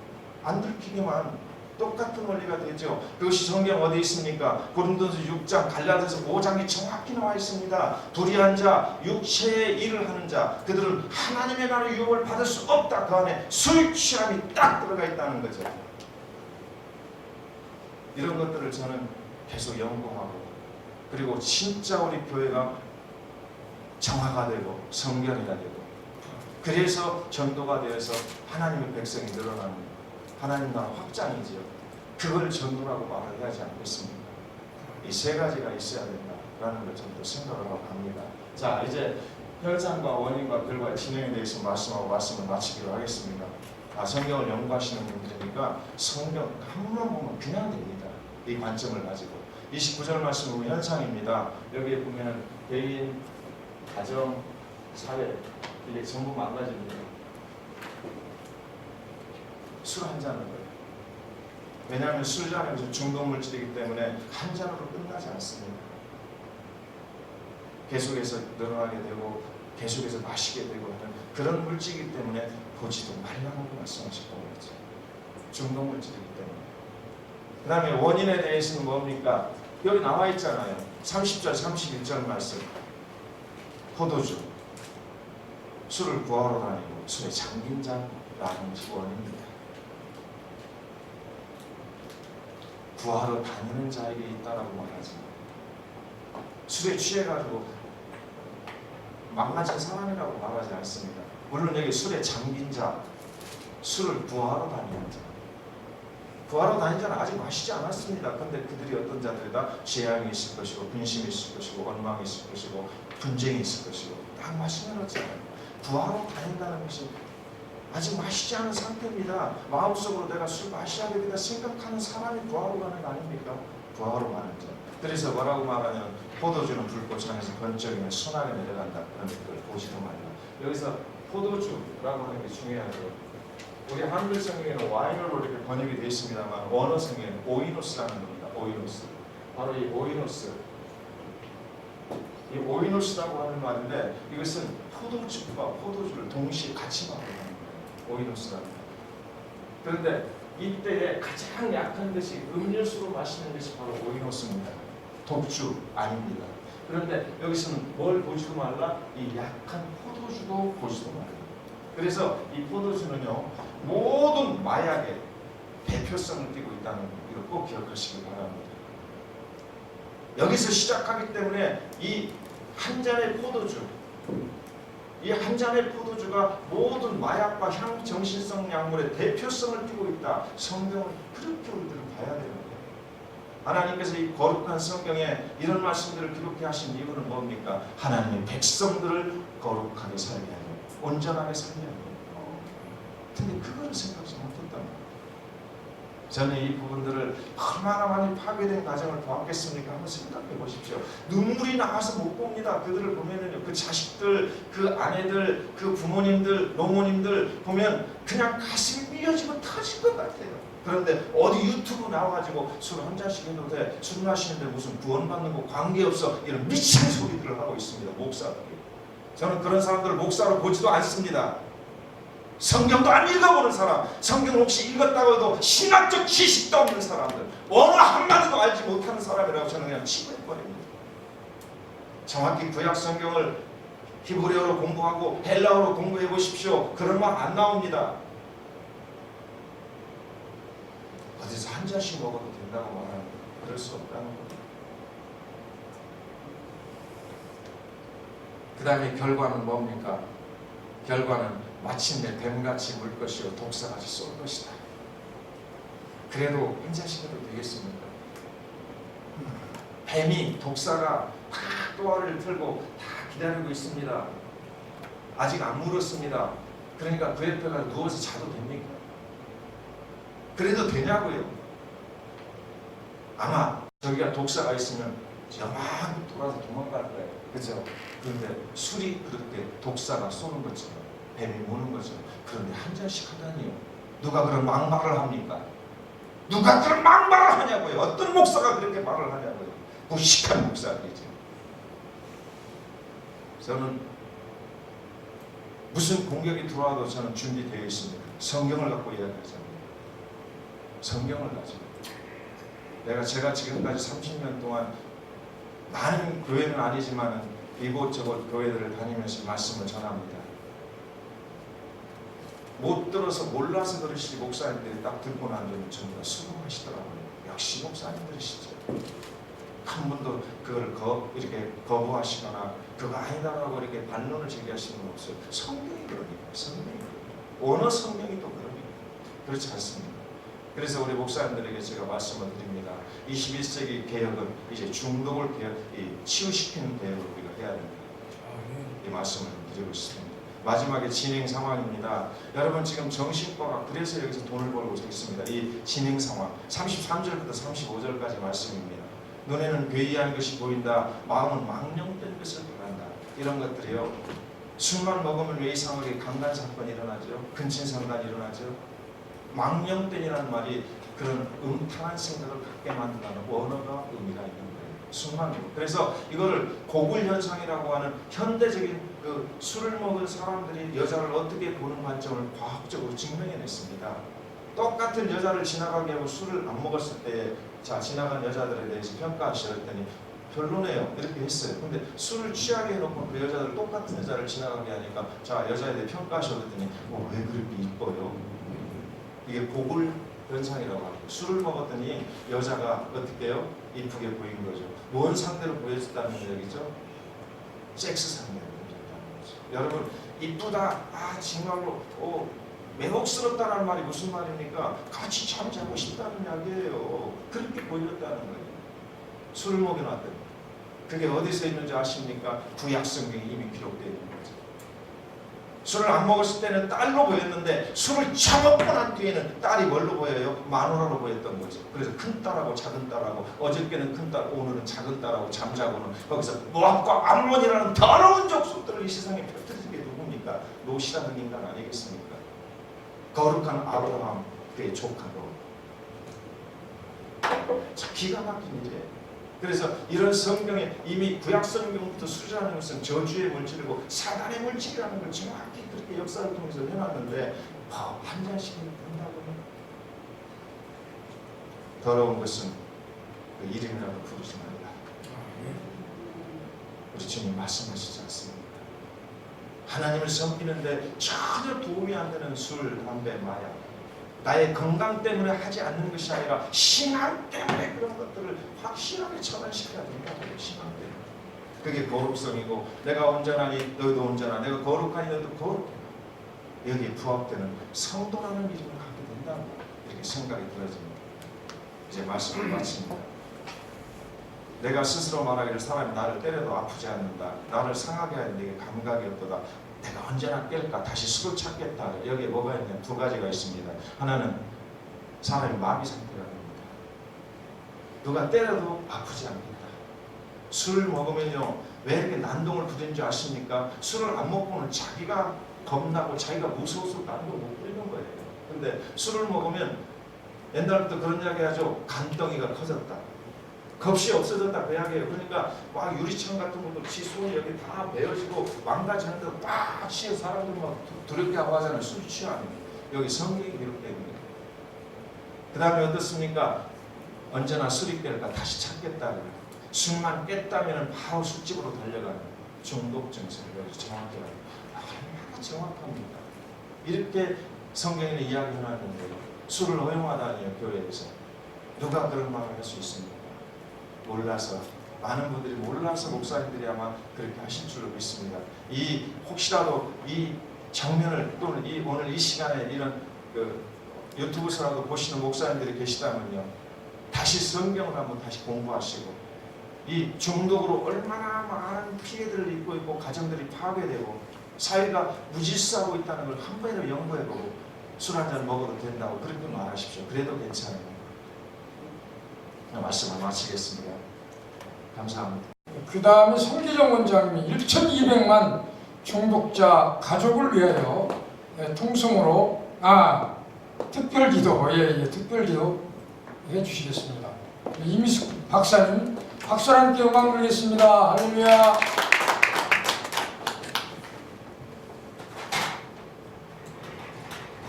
A: 안 들키게만. 똑같은 원리가 되죠. 그것이 성경 어디에 있습니까? 고린도서 6장, 갈라디아서 5장에 정확히 나와 있습니다. 둘이 앉아 육체의 일을 하는 자, 그들은 하나님의 나라의 유업을 받을 수 없다. 그 안에 술 취함이 딱 들어가 있다는 거죠. 이런 것들을 저는 계속 연구하고, 그리고 진짜 우리 교회가 정화가 되고 성결이가 되고, 그래서 전도가 되어서 하나님의 백성이 늘어나는 하나님 나라 확장이지요. 그걸 전도라고 말을 하지 않겠습니까? 이 세 가지가 있어야 된다라는 걸 저도 생각을 하고 갑니다. 자, 이제 현상과 원인과 결과의 진행에 대해서 말씀하고 말씀을 마치기로 하겠습니다. 성경을 연구하시는 분들이니까 성경 한 번만 보면 그냥 됩니다. 이 관점을 가지고 29절 말씀 보면 현상입니다. 여기에 보면 개인, 가정, 사회 이게 전부 망가집니다. 술 한 잔을 거예요. 왜냐하면 술잔은 중독물질이기 때문에 한 잔으로 끝나지 않습니다. 계속해서 늘어나게 되고 계속해서 마시게 되고 하는 그런 물질이기 때문에 보지도 말라는 말씀하셨던 거죠. 중독물질이기 때문에. 그 다음에 원인에 대해서는 뭡니까? 여기 나와 있잖아요. 30절 31절 말씀. 포도주, 술을 구하러 다니고 술에 잠긴 자라는 원인입니다. 구하러 다니는 자에게 있다라고 말하지. 술에 취해가지고 망가진 사람이라고 말하지 않습니다. 물론 여기 술에 잠긴 자, 술을 구하러 다니는 자. 구하러 다니는 자는 아직 마시지 않았습니다. 그런데 그들이 어떤 자들이다? 재앙이 있을 것이고, 근심이 있을 것이고, 원망이 있을 것이고, 분쟁이 있을 것이고, 딱 말씀해놨잖아요. 구하러 다닌다는 것이 아직 마시지 않은 상태입니다. 마음속으로 내가 술 마셔야 되겠다 생각하는 사람이 구하러 가는 거 아닙니까? 구하러 가는 자. 그래서 뭐라고 말하냐면 포도주는 불꽃향에서 번쩍이면 순하게 내려간다. 그런 것들을 보지도 말라. 여기서 포도주라고 하는 게 중요하죠. 우리 한글 성경에는 와인으로 이렇게 번역이 되어 있습니다만 원어 성경에는 오이노스라는 겁니다. 오이노스. 바로 이 오이노스. 이 오이노스라고 하는 말인데 이것은 포도주와 포도주를 동시에 같이 말하는 거예요. 오이노스라는. 그런데 이때에 가장 약한 것이 음료수로 마시는 것이 바로 오이노스입니다. 독주 아닙니다. 그런데 여기서는 뭘 보지도 말라? 이 약한 포도주도 보지도 말라. 그래서 이 포도주는요 모든 마약의 대표성을 띠고 있다는 걸 꼭 기억하시기 바랍니다. 여기서 시작하기 때문에 이 한 잔의 포도주, 이 한 잔의 포도주가 모든 마약과 향정신성 약물의 대표성을 띠고 있다. 성경을 그렇게 우리들은 봐야 되는 거예요. 하나님께서 이 거룩한 성경에 이런 말씀들을 기록해 하신 이유는 뭡니까? 하나님의 백성들을 거룩하게 살게 하는, 온전하게 살게 하는 거예요. 근데 그거를 생각지 못했단 말이에요. 저는 이 부분들을 얼마나 많이 파괴된 가정을 보았겠습니까? 한번 생각해 보십시오. 눈물이 나와서 못 봅니다. 그들을 보면은요, 그 자식들, 그 아내들, 그 부모님들, 노모님들 보면 그냥 가슴이 미어지고 터질 것 같아요. 그런데 어디 유튜브 나와가지고 술 한 잔씩 해도 돼, 술 마시는데 무슨 구원받는 거 관계없어, 이런 미친 소리들을 하고 있습니다. 목사들이. 저는 그런 사람들을 목사로 보지도 않습니다. 성경도 안 읽어보는 사람, 성경 혹시 읽었다고 해도 신학적 지식도 없는 사람들, 언어 한마디도 알지 못하는 사람이라고 저는 그냥 치부해버립니다. 정확히 구약 성경을 히브리어로 공부하고 헬라어로 공부해 보십시오. 그런 말 안 나옵니다. 어디서 한 잔씩 먹어도 된다고 말하는 거예요. 그럴 수 없다는 거예요. 그 다음에 결과는 뭡니까? 결과는 마침내 뱀같이 물 것이요 독사같이 쏠 것이다. 그래도 한 잔씩 해도 되겠습니까? 뱀이, 독사가 다 또아를 틀고 다 기다리고 있습니다. 아직 안 물었습니다. 그러니까 그 옆에 가서 누워서 자도 됩니까? 그래도 되냐고요? 아마 저기가 독사가 있으면 저만 돌아서 도망갈 거예요. 그죠? 그런데 술이 그렇게 독사가 쏘는 것처럼 뱀이 무는 거죠. 그런데 한 잔씩 하다니요. 누가 그런 막말을 합니까? 누가 그런 막말을 하냐고요? 어떤 목사가 그렇게 말을 하냐고요? 무식한 목사들이죠. 저는 무슨 공격이 들어와도 저는 준비되어 있습니다. 성경을 갖고 이야기하잖아요. 성경을 가지고. 제가 지금까지 30년 동안 많은 교회는 아니지만 이곳저곳 교회들을 다니면서 말씀을 전합니다. 못 들어서 몰라서 그러시지 목사님들이 딱 듣고 난 뒤에 전부 다 수긍하시더라고요. 역시 목사님들이시죠. 한 번도 그걸 이렇게 거부하시거나 그거 아니다라고 이렇게 반론을 제기하시는 건 없어요. 성경이 그러니까. 성경이 그러니까. 어느 성경이 또 그러니까. 그렇지 않습니다. 그래서 우리 목사님들에게 제가 말씀을 드립니다. 21세기 개혁은 이제 중독을 치유시키는 개혁을 우리가 해야 됩니다. 이 말씀을 드리고 있습니다. 마지막에 진행 상황입니다. 여러분 지금 정신과가 그래서 여기서 돈을 벌고 있습니다. 이 진행 상황 33절부터 35절까지 말씀입니다. 눈에는 괴이한 것이 보인다. 마음은 망령된 것을 바란다. 이런 것들이요. 술만 먹으면 왜 이상하게 강간 사건이 일어나죠? 근친상간이 일어나죠? 망령된이라는 말이 그런 음탕한 생각을 갖게 만든다는 원어가 의미가 있는 거예요. 술만 먹고. 그래서 이거를 고굴 현상이라고 하는 현대적인 그 술을 먹은 사람들이 여자를 어떻게 보는 관점을 과학적으로 증명해냈습니다. 똑같은 여자를 지나가게 하고 술을 안 먹었을 때 자 지나간 여자들에 대해서 평가하시랬더니 별로네요 이렇게 했어요. 근데 술을 취하게 해놓고 그 여자들 똑같은 여자를 지나가게 하니까 자 여자에 대해 평가하셨더니 왜 그렇게 이뻐요? 이게 고굴 현상이라고 합니다. 술을 먹었더니 여자가 어떻게 해요? 이쁘게 보인 거죠. 뭔 상대로 보여줬다는 얘기죠? 섹스 상대로 보여줬다는 거죠. 여러분 이쁘다 정말로 매혹스럽다는 말이 무슨 말입니까? 같이 잠자고 싶다는 이야기예요. 그렇게 보여줬다는 거예요. 술을 먹여놨더니 그게 어디서 있는지 아십니까? 구약 성경에 이미 기록되어 있는 거죠. 술을 안 먹었을 때는 딸로 보였는데 술을 처먹고 난 뒤에는 딸이 뭘로 보여요? 마누라로 보였던 거죠. 그래서 큰 딸하고 작은 딸하고 어저께는 큰 딸, 오늘은 작은 딸하고 잠자고는 거기서 모압과 암몬이라는 더러운 족속들을 이 세상에 펼쳐진 게 누굽니까? 롯이라는 인간 아니겠습니까? 거룩한 아브라함 그의 조카로. 기가 막힌 일이에요. 그래서 이런 성경에 이미 구약 성경부터 술이라는 것은 저주의 물질이고 사단의 물질이라는 걸 정확히 그렇게 역사를 통해서 해놨는데 한 잔씩 된다고요. 더러운 것은 그 이름이라고 부르지 말라. 우리 주님 말씀하시지 않습니까? 하나님을 섬기는데 전혀 도움이 안 되는 술, 담배, 마약 나의 건강 때문에 하지 않는 것이 아니라 신앙 때문에 그런 것들을 확실하게 처단시켜야 된다고요. 신앙 때문에. 그게 거룩성이고 내가 온전하니 너희도 온전하, 내가 거룩하니 너희도 거룩해. 여기에 부합되는 성도라는 이름을 갖게 된다. 이렇게 생각이 들어집니다. 이제 말씀을 마칩니다. 내가 스스로 말하기를 사람이 나를 때려도 아프지 않는다. 나를 상하게 하는 내게 감각이 없도다. 내가 언제나 깰까? 다시 술을 찾겠다. 여기에 뭐가 있냐? 두 가지가 있습니다. 하나는 사람이 마비 상태가 됩니다. 누가 때려도 아프지 않겠다. 술을 먹으면요, 왜 이렇게 난동을 부리는 줄 아십니까? 술을 안 먹고는 자기가 겁나고 자기가 무서워서 난동 못 부리는 거예요. 근데 술을 먹으면 옛날부터 그런 이야기 하죠. 간덩이가 커졌다. 겁이 없어졌다 그 이야기예요. 그러니까 막 유리창 같은 것도 지수는 여기 다 베어지고 망가지는 데도 빡 치여 사람들 막 두렵게 하고 하잖아요. 술 취하면. 여기 성경이 기록되어 있는 거예요. 그 다음에 어떻습니까? 언제나 술이 깰까 다시 찾겠다. 술만 깼다면 바로 술집으로 달려가는 중독 증세를 여기서 정확히 알아요. 얼마나 정확합니까? 이렇게 성경에는 이야기해놨는데요. 술을 허용하다니요, 교회에서. 누가 그런 말을 할 수 있습니까? 몰라서, 많은 분들이 몰라서 목사님들이 아마 그렇게 하실 줄로 믿습니다. 혹시라도 이 장면을 또는 오늘 이 시간에 이런 유튜브에서라도 보시는 목사님들이 계시다면요, 다시 성경을 한번 다시 공부하시고, 이 중독으로 얼마나 많은 피해들을 입고 있고 가정들이 파괴되고 사회가 무질서하고 있다는 걸 한 번이라도 연구해보고 술 한잔 먹어도 된다고 그렇게 말하십시오. 그래도 괜찮아요. 말씀을 마치겠습니다. 감사합니다.
C: 그 다음에 성기정 원장님이 1,200만 중독자 가족을 위하여 통성으로 특별기도 특별기도 해주시겠습니다. 이미숙 박사님 박수와 함께 영광 드리겠습니다. 할렐루야.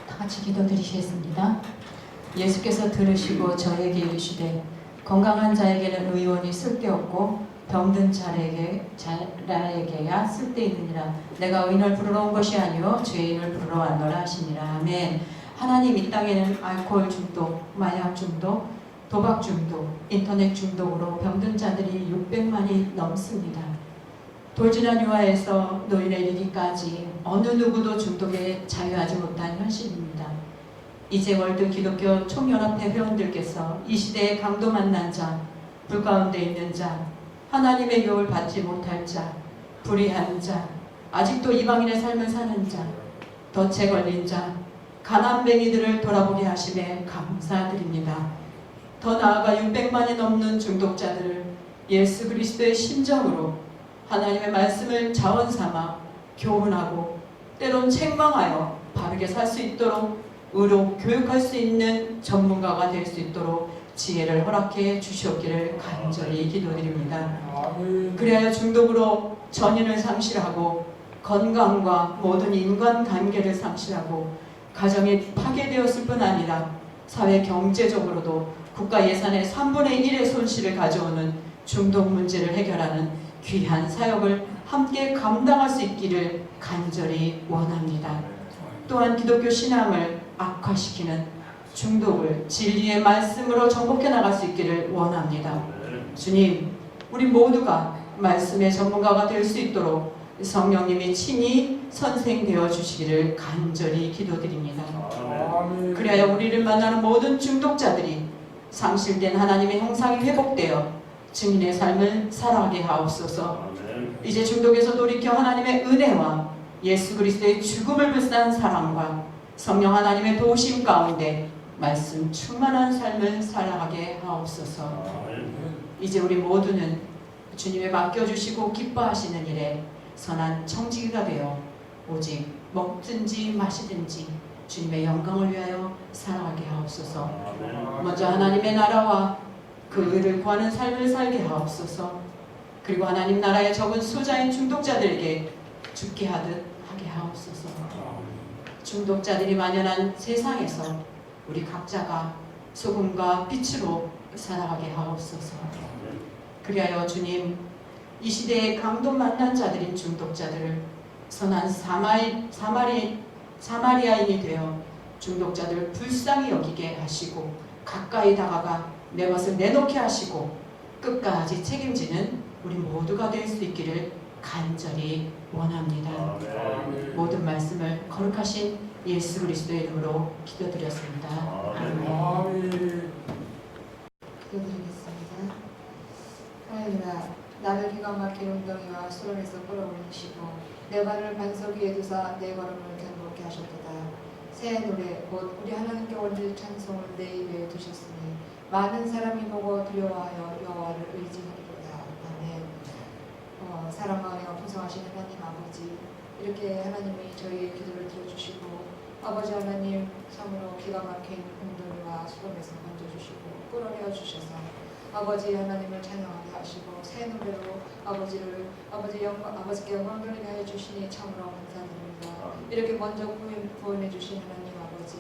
D: 다 같이 기도드리시겠습니다. 예수께서 들으시고 저에게 이르시되 건강한 자에게는 의원이 쓸데없고 병든 자라에게야 쓸데있느니라. 내가 의인을 부르러 온 것이 아니요 죄인을 부르러 왔노라 하시니라. 아멘. 하나님, 이 땅에는 알코올 중독, 마약 중독, 도박 중독, 인터넷 중독으로 병든 자들이 600만이 넘습니다. 돌진한 유아에서 노인에 이르기까지 어느 누구도 중독에 자유하지 못한 현실입니다. 이재월드 기독교 총연합회 회원들께서 이 시대에 강도 만난 자, 불 가운데 있는 자, 하나님의 교훈을 받지 못할 자, 불의한 자, 아직도 이방인의 삶을 사는 자, 덫에 걸린 자, 가난뱅이들을 돌아보게 하심에 감사드립니다. 더 나아가 600만이 넘는 중독자들을 예수 그리스도의 심정으로 하나님의 말씀을 자원 삼아 교훈하고 때론 책망하여 바르게 살 수 있도록 의로 교육할 수 있는 전문가가 될 수 있도록 지혜를 허락해 주시옵기를 간절히 기도드립니다. 그래야 중독으로 전인을 상실하고 건강과 모든 인간관계를 상실하고 가정이 파괴되었을 뿐 아니라 사회 경제적으로도 국가 예산의 3분의 1의 손실을 가져오는 중독 문제를 해결하는 귀한 사역을 함께 감당할 수 있기를 간절히 원합니다. 또한 기독교 신앙을 악화시키는 중독을 진리의 말씀으로 정복해 나갈 수 있기를 원합니다. 주님, 우리 모두가 말씀의 전문가가 될 수 있도록 성령님이 친히 선생되어 주시기를 간절히 기도드립니다. 그래야 우리를 만나는 모든 중독자들이 상실된 하나님의 형상이 회복되어 증인의 삶을 살아가게 하옵소서. 이제 중독에서 돌이켜 하나님의 은혜와 예수 그리스도의 죽음을 불사한 사랑과 성령 하나님의 도우심 가운데 말씀 충만한 삶을 살아가게 하옵소서. 이제 우리 모두는 주님의 맡겨주시고 기뻐하시는 일에 선한 청지기가 되어 오직 먹든지 마시든지 주님의 영광을 위하여 살아가게 하옵소서. 먼저 하나님의 나라와 그 의를 구하는 삶을 살게 하옵소서. 그리고 하나님 나라의 적은 수자인 중독자들에게 죽게 하듯 하게 하옵소서. 중독자들이 만연한 세상에서 우리 각자가 소금과 빛으로 살아가게 하옵소서. 그리하여 주님, 이 시대에 강도 만난 자들인 중독자들을 선한 사마리아인이 되어 중독자들을 불쌍히 여기게 하시고 가까이 다가가 내 것을 내놓게 하시고 끝까지 책임지는 우리 모두가 될 수 있기를 간절히 원합니다.
B: 아멘.
D: 모든 말씀을 거룩하신 예수 그리스도의 이름으로 기도드렸습니다.
B: 아멘.
C: 아멘.
E: 기도드리겠습니다. 하나님아, 나를 기가 막힌 웅덩이와 수렁에서 끌어올리시고 내 발을 반석 위에 두사 내 걸음을 견고케 하셨도다. 새 노래 곧 우리 하나님께 올릴 찬송을 내 입에 두셨으니 많은 사람이 보고 두려워하여 여호와를 의지하리로다. 아멘. 사랑과 은혜가 풍성하신 하나님 아버지, 이렇게 하나님이 저희의 기도를 들어주시고 아버지 하나님 참으로 기가 막힌 웅덩이와 수렁에서 건져주시고 끌어내어 주셔서 아버지 하나님을 찬양하게 하시고 새 노래로 아버지께 영광 돌리게 해 주시니 참으로 감사드립니다. 이렇게 먼저 구원해 주신 하나님 아버지,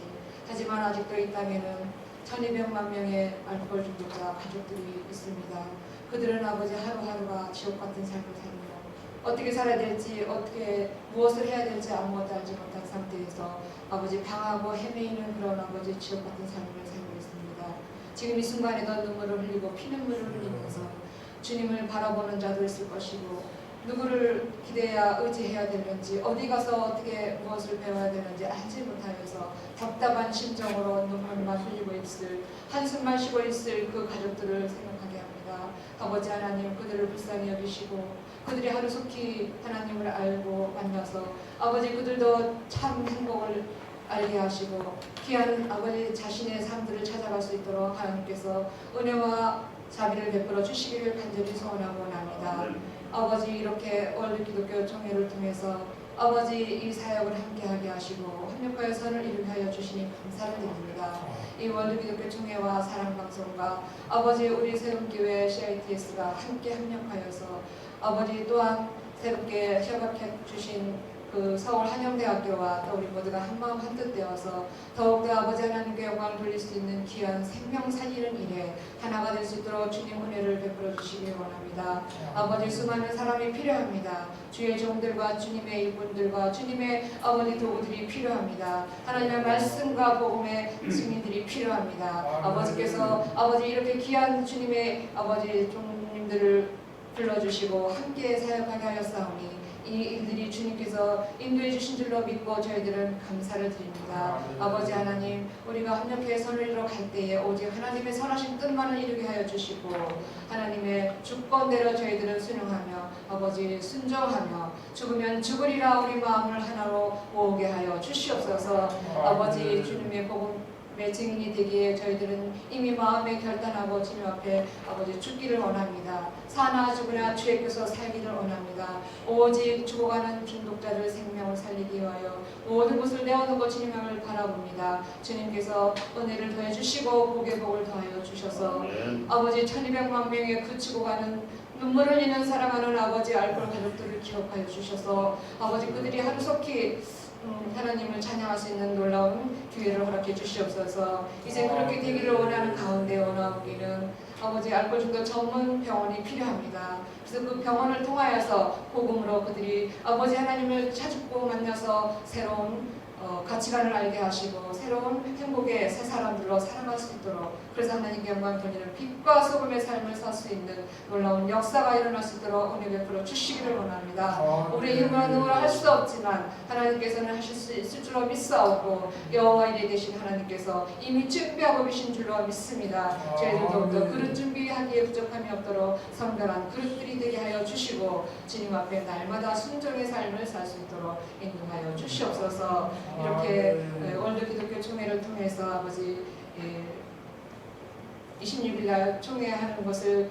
E: 하지만 아직도 이 땅에는 1200만 명의 알코올 중독자 가족들이 있습니다. 그들은 아버지 하루하루가 지옥 같은 삶을 살며 어떻게 살아야 될지, 어떻게 무엇을 해야 될지 아무것도 알지 못한 상태에서 아버지 방황하고 헤매이는 그런 아버지 지옥 같은 삶을 살고 있습니다. 지금 이 순간에도 눈물을 흘리고 피눈물을 흘리면서 주님을 바라보는 자도 있을 것이고, 누구를 기대야 의지해야 되는지, 어디 가서 어떻게 무엇을 배워야 되는지 알지 못하여서 답답한 심정으로 눈물만 흘리고 있을, 한숨만 쉬고 있을 그 가족들을 생각하게 합니다. 아버지 하나님, 그들을 불쌍히 여기시고 그들이 하루속히 하나님을 알고 만나서 아버지 그들도 참 행복을 알게 하시고 귀한 아버지 자신의 삶들을 찾아갈 수 있도록 하나님께서 은혜와 자비를 베풀어 주시기를 간절히 소원하고 원합니다. 아버지, 이렇게 월드 기독교 총회를 통해서 아버지 이 사역을 함께하게 하시고 협력하여 선을 이루게 하여 주시니 감사를 드립니다. 이 월드 기독교 총회와 사랑방송과 아버지 우리 세움교회 CITS가 함께 협력하여서 아버지 또한 새롭게 협약해 주신 그 서울 한영대학교와 또 우리 모두가 한마음 한뜻 되어서 더욱더 아버지 하나님께 영광을 돌릴 수 있는 귀한 생명 살리는 일에 하나가 될 수 있도록 주님 은혜를 베풀어 주시기 원합니다. 아버지, 수많은 사람이 필요합니다. 주의 종들과 주님의 일꾼들과 주님의 아버지 도구들이 필요합니다. 하나님의 말씀과 복음의 증인들이 필요합니다. 아버지께서 아버지 이렇게 귀한 주님의 아버지 종님들을 불러주시고 함께 사역하게 하였사오니 이 일들이 주님께서 인도해 주신 줄로 믿고 저희들은 감사를 드립니다. 아버지 하나님, 우리가 협력해 선을 이루어 갈 때에 오직 하나님의 선하신 뜻만을 이루게 하여 주시고 하나님의 주권대로 저희들은 순응하며 아버지 순종하며 죽으면 죽으리라 우리 마음을 하나로 모으게 하여 주시옵소서. 아버지 주님의 복음의 증인이 되기에 저희들은 이미 마음에 결단하고 주님 앞에 아버지 죽기를 원합니다. 사나 죽으나 주의 께서 살기를 원합니다. 오직 죽어가는 중독자들 생명을 살리기 위하여 모든 것을 내어놓고 주님을 바라봅니다. 주님께서 은혜를 더해 주시고 복의 복을 더하여 주셔서 아버지 1200만 명의 그 죽어가는 눈물 흘리는 사랑하는 아버지 알코올 가족들을 기억하여 주셔서 아버지 그들이 하루속히 하나님을 찬양할 수 있는 놀라운 기회를 허락해 주시옵소서. 이제 그렇게 되기를 원하는 가운데 원하기는 아버지 알코올 중독 전문 병원이 필요합니다. 그래서 그 병원을 통하여서 복음으로 그들이 아버지 하나님을 찾고 만나서 새로운 가치관을 알게 하시고 새로운 행복의 새 사람들로 살아갈 수 있도록, 그래서 하나님께 영광 돌리는 빛과 소금의 삶을 살 수 있는 놀라운 역사가 일어날 수 있도록 은혜 베풀어 주시기를 원합니다. 우리 힘으로 능으로 할 수 없지만 하나님께서는 하실 수 있을 줄로 믿사오고 여호와 이레 되신 하나님께서 이미 준비하고 계신 줄로 믿습니다. 저희들 더욱더 그릇 준비하기에 부족함이 없도록 성결한 그릇들이 되게 하여 주시고 주님 앞에 날마다 순종의 삶을 살 수 있도록 인도하여 주시옵소서. 이렇게 월드 기독교 총회를 통해서 아버지 26일날 총회하는 것을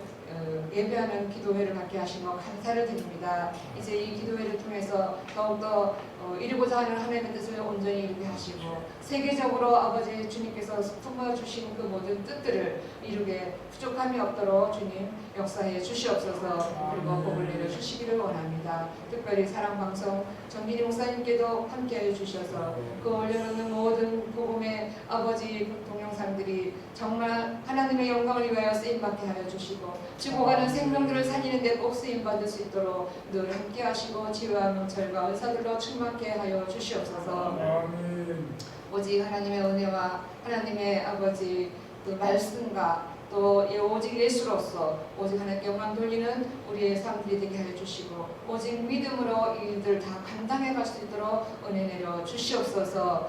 E: 예배하는 기도회를 갖게 하시고 감사를 드립니다. 이제 이 기도회를 통해서 더욱더 이루고자 하는 하나님의 뜻을 온전히 이루게 하시고 세계적으로 아버지 주님께서 품어주신 그 모든 뜻들을 이루게 부족함이 없도록 주님 역사해 주시옵소서. 그리고 복을 내려 주시기를 원합니다. 특별히 사랑방송 정기리 목사님께도 함께해 주셔서 그 올려놓는 모든 복음의 아버지 동영상들이 정말 하나님의 영광을 위하여 쓰임받게 하여 주시고 죽어가는 생명들을 살리는 데 꼭 쓰임받을 수 있도록 늘 함께 하시고 지혜와 명철과 의사들로 충만케 하여 주시옵소서. 오직 하나님의 은혜와 하나님의 아버지 그 말씀과 또 또 오직 예수로서 오직 하나님께 영광 돌리는 우리의 삶들이 되게 하여 주시고 오직 믿음으로 이 일들 다 감당해 갈 수 있도록 은혜 내려 주시옵소서.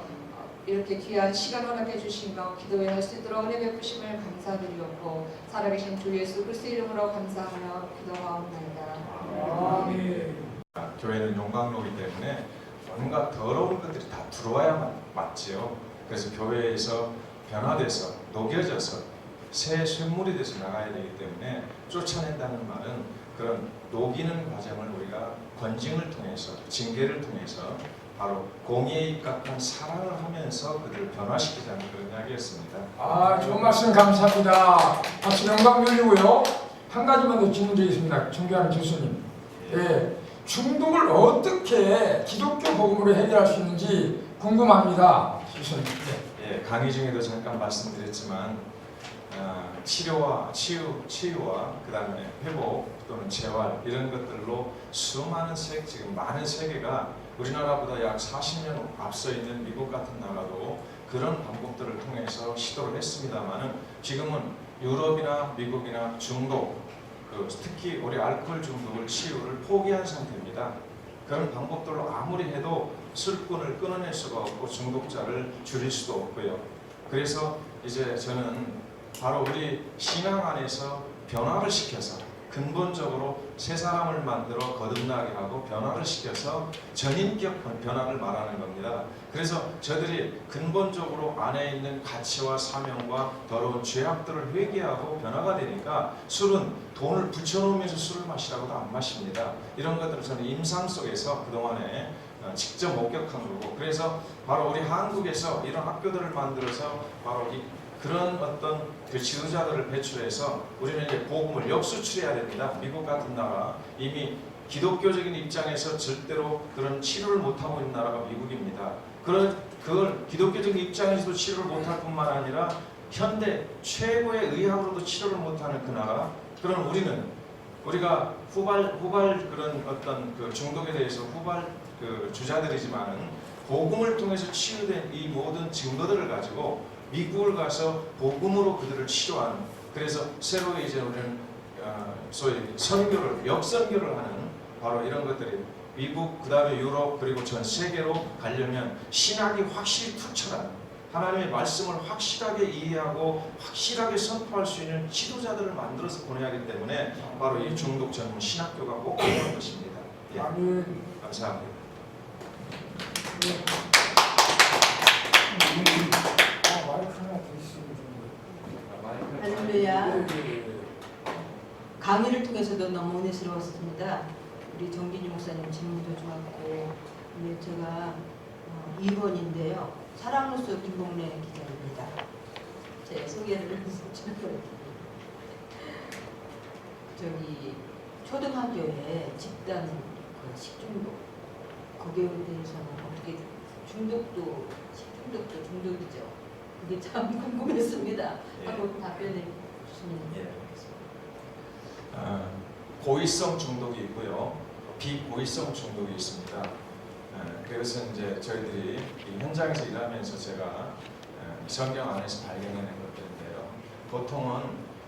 E: 이렇게 귀한 시간 허락해 주신 것 기도회 할 수 있도록 은혜 베푸심을 감사드리옵고 살아계신 주 예수 그리스도 이름으로 감사하며 기도하옵나이다.
A: 교회는 용광로이기 때문에 온갖 더러운 것들이 다 들어와야만 맞지요. 그래서 교회에서 변화돼서 녹여져서 새 샘물이 돼서 나가야 되기 때문에 쫓아낸다는 말은 그런 녹이는 과정을 우리가 건징을 통해서 징계를 통해서 바로 공의에 입각한 사랑을 하면서 그들을 변화시키자는 그런 이야기였습니다.
C: 좋은 말씀 감사합니다. 박수 영광 돌리고요. 한 가지만 더 질문드리겠습니다. 존경하는 교수님. 예, 중독을 어떻게 기독교 복음으로 해결할 수 있는지 궁금합니다. 교수님.
A: 예, 강의 중에도 잠깐 말씀드렸지만 치료와 치유와 그다음에 회복 또는 재활 이런 것들로 수많은 지금 많은 세계가 우리나라보다 약 40년 앞서 있는 미국 같은 나라도 그런 방법들을 통해서 시도를 했습니다만은 지금은 유럽이나 미국이나 중독 특히 우리 알코올 중독을 치유를 포기한 상태입니다. 그런 방법들로 아무리 해도 술꾼을 끊어낼 수가 없고 중독자를 줄일 수도 없고요. 그래서 이제 저는 바로 우리 신앙 안에서 변화를 시켜서 근본적으로 새 사람을 만들어 거듭나게 하고 변화를 시켜서 전인격 변화를 말하는 겁니다. 그래서 저들이 근본적으로 안에 있는 가치와 사명과 더러운 죄악들을 회개하고 변화가 되니까 술은 돈을 붙여놓으면서 술을 마시라고도 안 마십니다. 이런 것들을 저는 임상 속에서 그동안에 직접 목격한 거고 그래서 바로 우리 한국에서 이런 학교들을 만들어서 바로 그런 어떤 그 지도자들을 배출해서 우리는 이제 복음을 역수출해야 됩니다. 미국 같은 나라 이미 기독교적인 입장에서 절대로 그런 치료를 못하고 있는 나라가 미국입니다. 그걸 기독교적인 입장에서도 치료를 못할 뿐만 아니라 현대 최고의 의학으로도 치료를 못하는 그 나라. 그럼 우리가 후발 그런 어떤 그 중독에 대해서 후발 그 주자들이지만은 복음을 통해서 치유된 이 모든 증거들을 가지고 미국을 가서 복음으로 그들을 치료하는 그래서 새로 이제 우리는 소위 역선교를 하는 바로 이런 것들이 미국 그 다음에 유럽 그리고 전 세계로 가려면 신학이 확실히 투철한 하나님의 말씀을 확실하게 이해하고 확실하게 선포할 수 있는 지도자들을 만들어서 보내야 하기 때문에 바로 이 중독 전문 신학교가 꼭 필요한 것입니다. 예. 감사합니다.
F: 할렐루야. 강의를 통해서도 너무 은혜스러웠습니다. 우리 정진희 목사님 질문도 좋았고, 제가 2번인데요. 사랑로스 김봉래 기자입니다. 제 소개를 저기 초등학교에 집단 식중독 거기에 대해서는 어떻게 중독도 식중독도 중독이죠. 그게 참 궁금했습니다.
A: 예.
F: 한번 답변해 주시면.
A: 예. 고의성 중독이 있고요, 비고의성 중독이 있습니다. 그래서 이제 저희들이 이 현장에서 일하면서 제가 이 성경 안에서 발견해낸 것들인데요. 보통은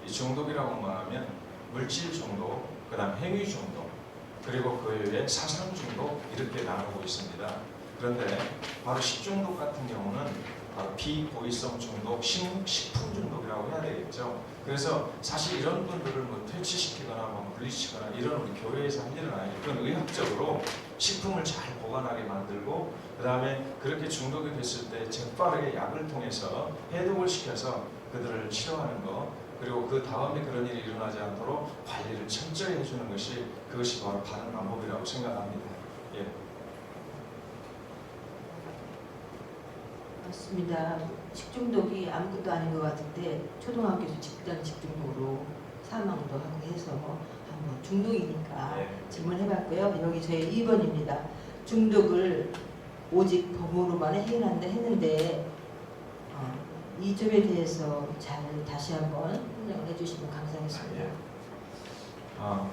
A: 이 중독이라고 말하면 물질 중독, 그다음 행위 중독, 그리고 그 외에 사상 중독 이렇게 나누고 있습니다. 그런데 바로 식중독 같은 경우는 바로 비고의성 중독, 식품 중독이라고 해야 되겠죠. 그래서 사실 이런 분들을 뭐 퇴치시키거나 뭐 분리시키거나 이런 우리 교회에서 할 일은 아니고 그건 의학적으로 식품을 잘 보관하게 만들고 그 다음에 그렇게 중독이 됐을 때 재빠르게 약을 통해서 해독을 시켜서 그들을 치료하는 거 그리고 그 다음에 그런 일이 일어나지 않도록 관리를 철저히 해주는 것이 그것이 바로 바른 방법이라고 생각합니다. 예.
F: 맞습니다. 식중독이 아무것도 아닌 것 같은데 초등학교에서 집단 식중독으로 사망도 하고 해서 한번 중독이니까 질문해봤고요. 여기 저희 2번입니다. 중독을 오직 법으로만 해결한다 했는데 이 점에 대해서 잘 다시 한번 설명을 해주시면 감사하겠습니다.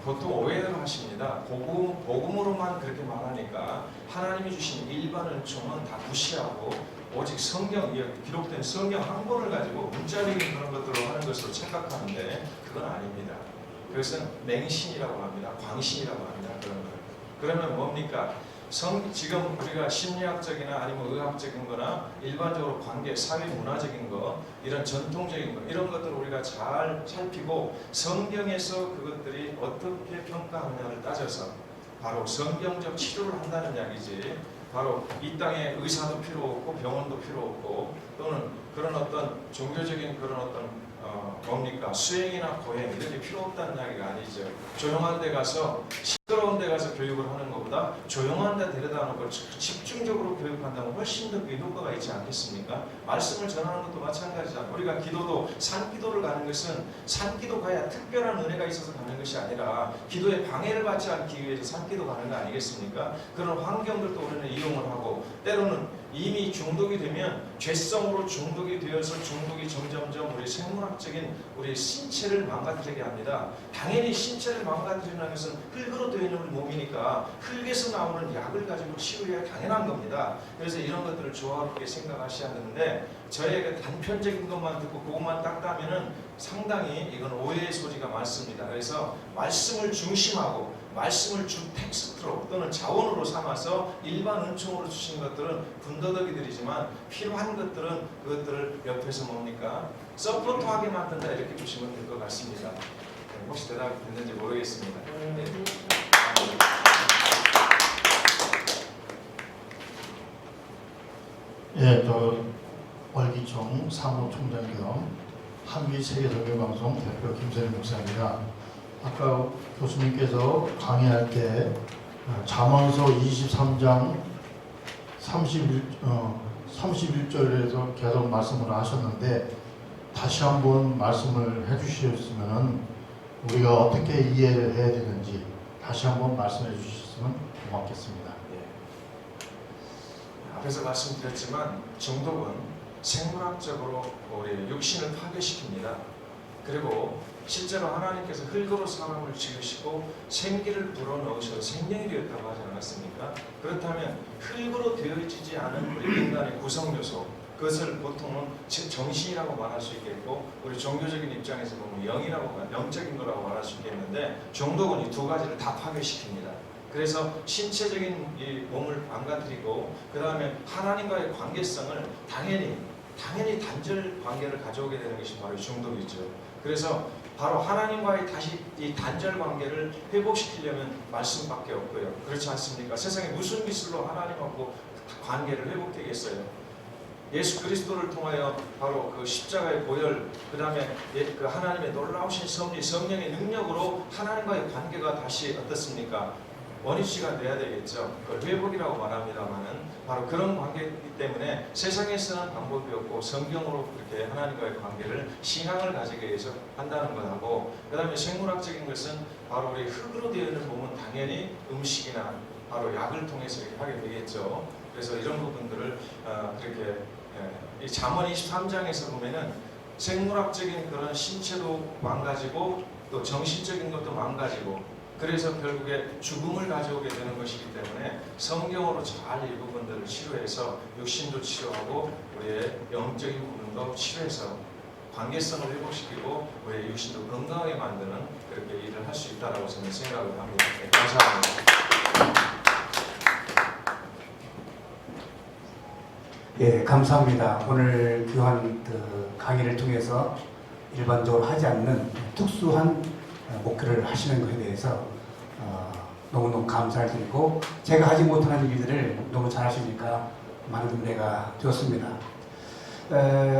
A: 보통 오해를 하십니다. 복음으로만 그렇게 말하니까 하나님이 주신 일반 은총은 다 무시하고 오직 성경에 기록된 성경 한 권을 가지고 문자적인 그런 것들을 하는 것으로 착각하는데 그건 아닙니다. 그것은 맹신이라고 합니다. 광신이라고 합니다. 그런 걸. 그러면 뭡니까? 지금 우리가 심리학적이나 아니면 의학적인 거나 일반적으로 관계, 사회 문화적인 거, 이런 전통적인 거, 이런 것들을 우리가 잘 살피고 성경에서 그것들이 어떻게 평가하느냐를 따져서 바로 성경적 치료를 한다는 이야기지, 바로 이 땅에 의사도 필요 없고 병원도 필요 없고 또는 그런 어떤 종교적인 그런 어떤 뭡니까? 수행이나 고행 이런 게 필요 없다는 이야기가 아니죠. 조용한 데 가서 시끄러운 데 가서 교육을 하는 것보다 조용한 데 데려다 놓고 집중적으로 교육한다면 훨씬 더 효과가 있지 않겠습니까? 말씀을 전하는 것도 마찬가지잖아요. 우리가 기도도 산기도를 가는 것은 산기도 가야 특별한 은혜가 있어서 가는 것이 아니라 기도에 방해를 받지 않기 위해서 산기도 가는 거 아니겠습니까? 그런 환경들도 우리는 이용을 하고 때로는 이미 중독이 되면 죄성으로 중독이 되어서 중독이 점점점 우리 생물학적인 우리 신체를 망가뜨리게 합니다. 당연히 신체를 망가뜨리는 것은 흙으로 되어 있는 몸이니까 흙에서 나오는 약을 가지고 치료해야 당연한 겁니다. 그래서 이런 것들을 조화롭게 생각하셔야 하는데 저희가 단편적인 것만 듣고 그것만 딱 따면은 상당히 이건 오해의 소지가 많습니다. 그래서 말씀을 중심하고 말씀을 주 텍스트로 또는 자원으로 삼아서 일반 은총으로 주신 것들은 군더더기들이지만 필요한 것들은 그것들을 옆에서 뭡니까? 서포트하게 만든다 이렇게 보시면 될 것 같습니다. 혹시 대답이 됐는지 모르겠습니다. 네.
G: 예, 저 월기총 사무총장 겸 한미세계선교방송 대표 김선희 목사입니다. 아까 교수님께서 강의할 때 잠언서 23장 31절에서 계속 말씀을 하셨는데 다시 한번 말씀을 해주셨으면 우리가 어떻게 이해를 해야 되는지 다시 한번 말씀해 주셨으면 고맙겠습니다.
A: 앞에서 말씀드렸지만 중독은 생물학적으로 우리 육신을 파괴시킵니다. 그리고 실제로 하나님께서 흙으로 사람을 지으시고 생기를 불어넣으셔서 생명이 되었다고 하지 않았습니까? 그렇다면 흙으로 되어지지 않은 우리 인간의 구성요소, 그것을 보통은 정신이라고 말할 수 있겠고 우리 종교적인 입장에서 보면 영적인 거라고 말할 수 있겠는데 중독은 이 두 가지를 다 파괴시킵니다. 그래서 신체적인 이 몸을 망가뜨리고 그 다음에 하나님과의 관계성을 당연히 단절 관계를 가져오게 되는 것이 바로 중독이죠. 그래서 바로 하나님과의 다시 이 단절 관계를 회복시키려면 말씀밖에 없고요. 그렇지 않습니까? 세상에 무슨 기술로 하나님하고 관계를 회복되겠어요? 예수 그리스도를 통하여 바로 그 십자가의 보혈, 그 다음에 그 하나님의 놀라우신 섭리, 성령의 능력으로 하나님과의 관계가 다시 어떻습니까? 원위치가 돼야 되겠죠. 그걸 회복이라고 말합니다만은 바로 그런 관계이기 때문에 세상에서는 방법이 없고 성경으로 그렇게 하나님과의 관계를 신앙을 가지기 위해서 한다는 것하고 그 다음에 생물학적인 것은 바로 우리 흙으로 되어 있는 몸은 당연히 음식이나 바로 약을 통해서 이렇게 하게 되겠죠. 그래서 이런 부분들을 그렇게 이 잠언 23장에서 보면은 생물학적인 그런 신체도 망가지고 또 정신적인 것도 망가지고 그래서 결국에 죽음을 가져오게 되는 것이기 때문에 성경으로 잘 이 부분들을 치료해서 육신도 치료하고 우리의 영적인 부분도 치료해서 관계성을 회복시키고 우리의 육신도 건강하게 만드는 그렇게 일을 할 수 있다고 저는 생각을 합니다. 네, 감사합니다.
H: 예, 감사합니다. 오늘 귀한 그 강의를 통해서 일반적으로 하지 않는 특수한 목표를 하시는 것에 대해서 너무너무 감사를 드리고 제가 하지 못하는 일들을 너무 잘하시니까 많은 은혜가 되었습니다.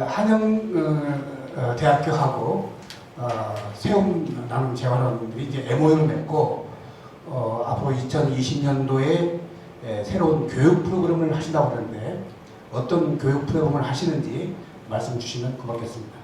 H: 한영 대학교하고 세움나눔재활원들이 이제 MOU를 맺고 앞으로 2020년도에 새로운 교육 프로그램을 하신다고 하는데 어떤 교육 프로그램을 하시는지 말씀 주시면 고맙겠습니다.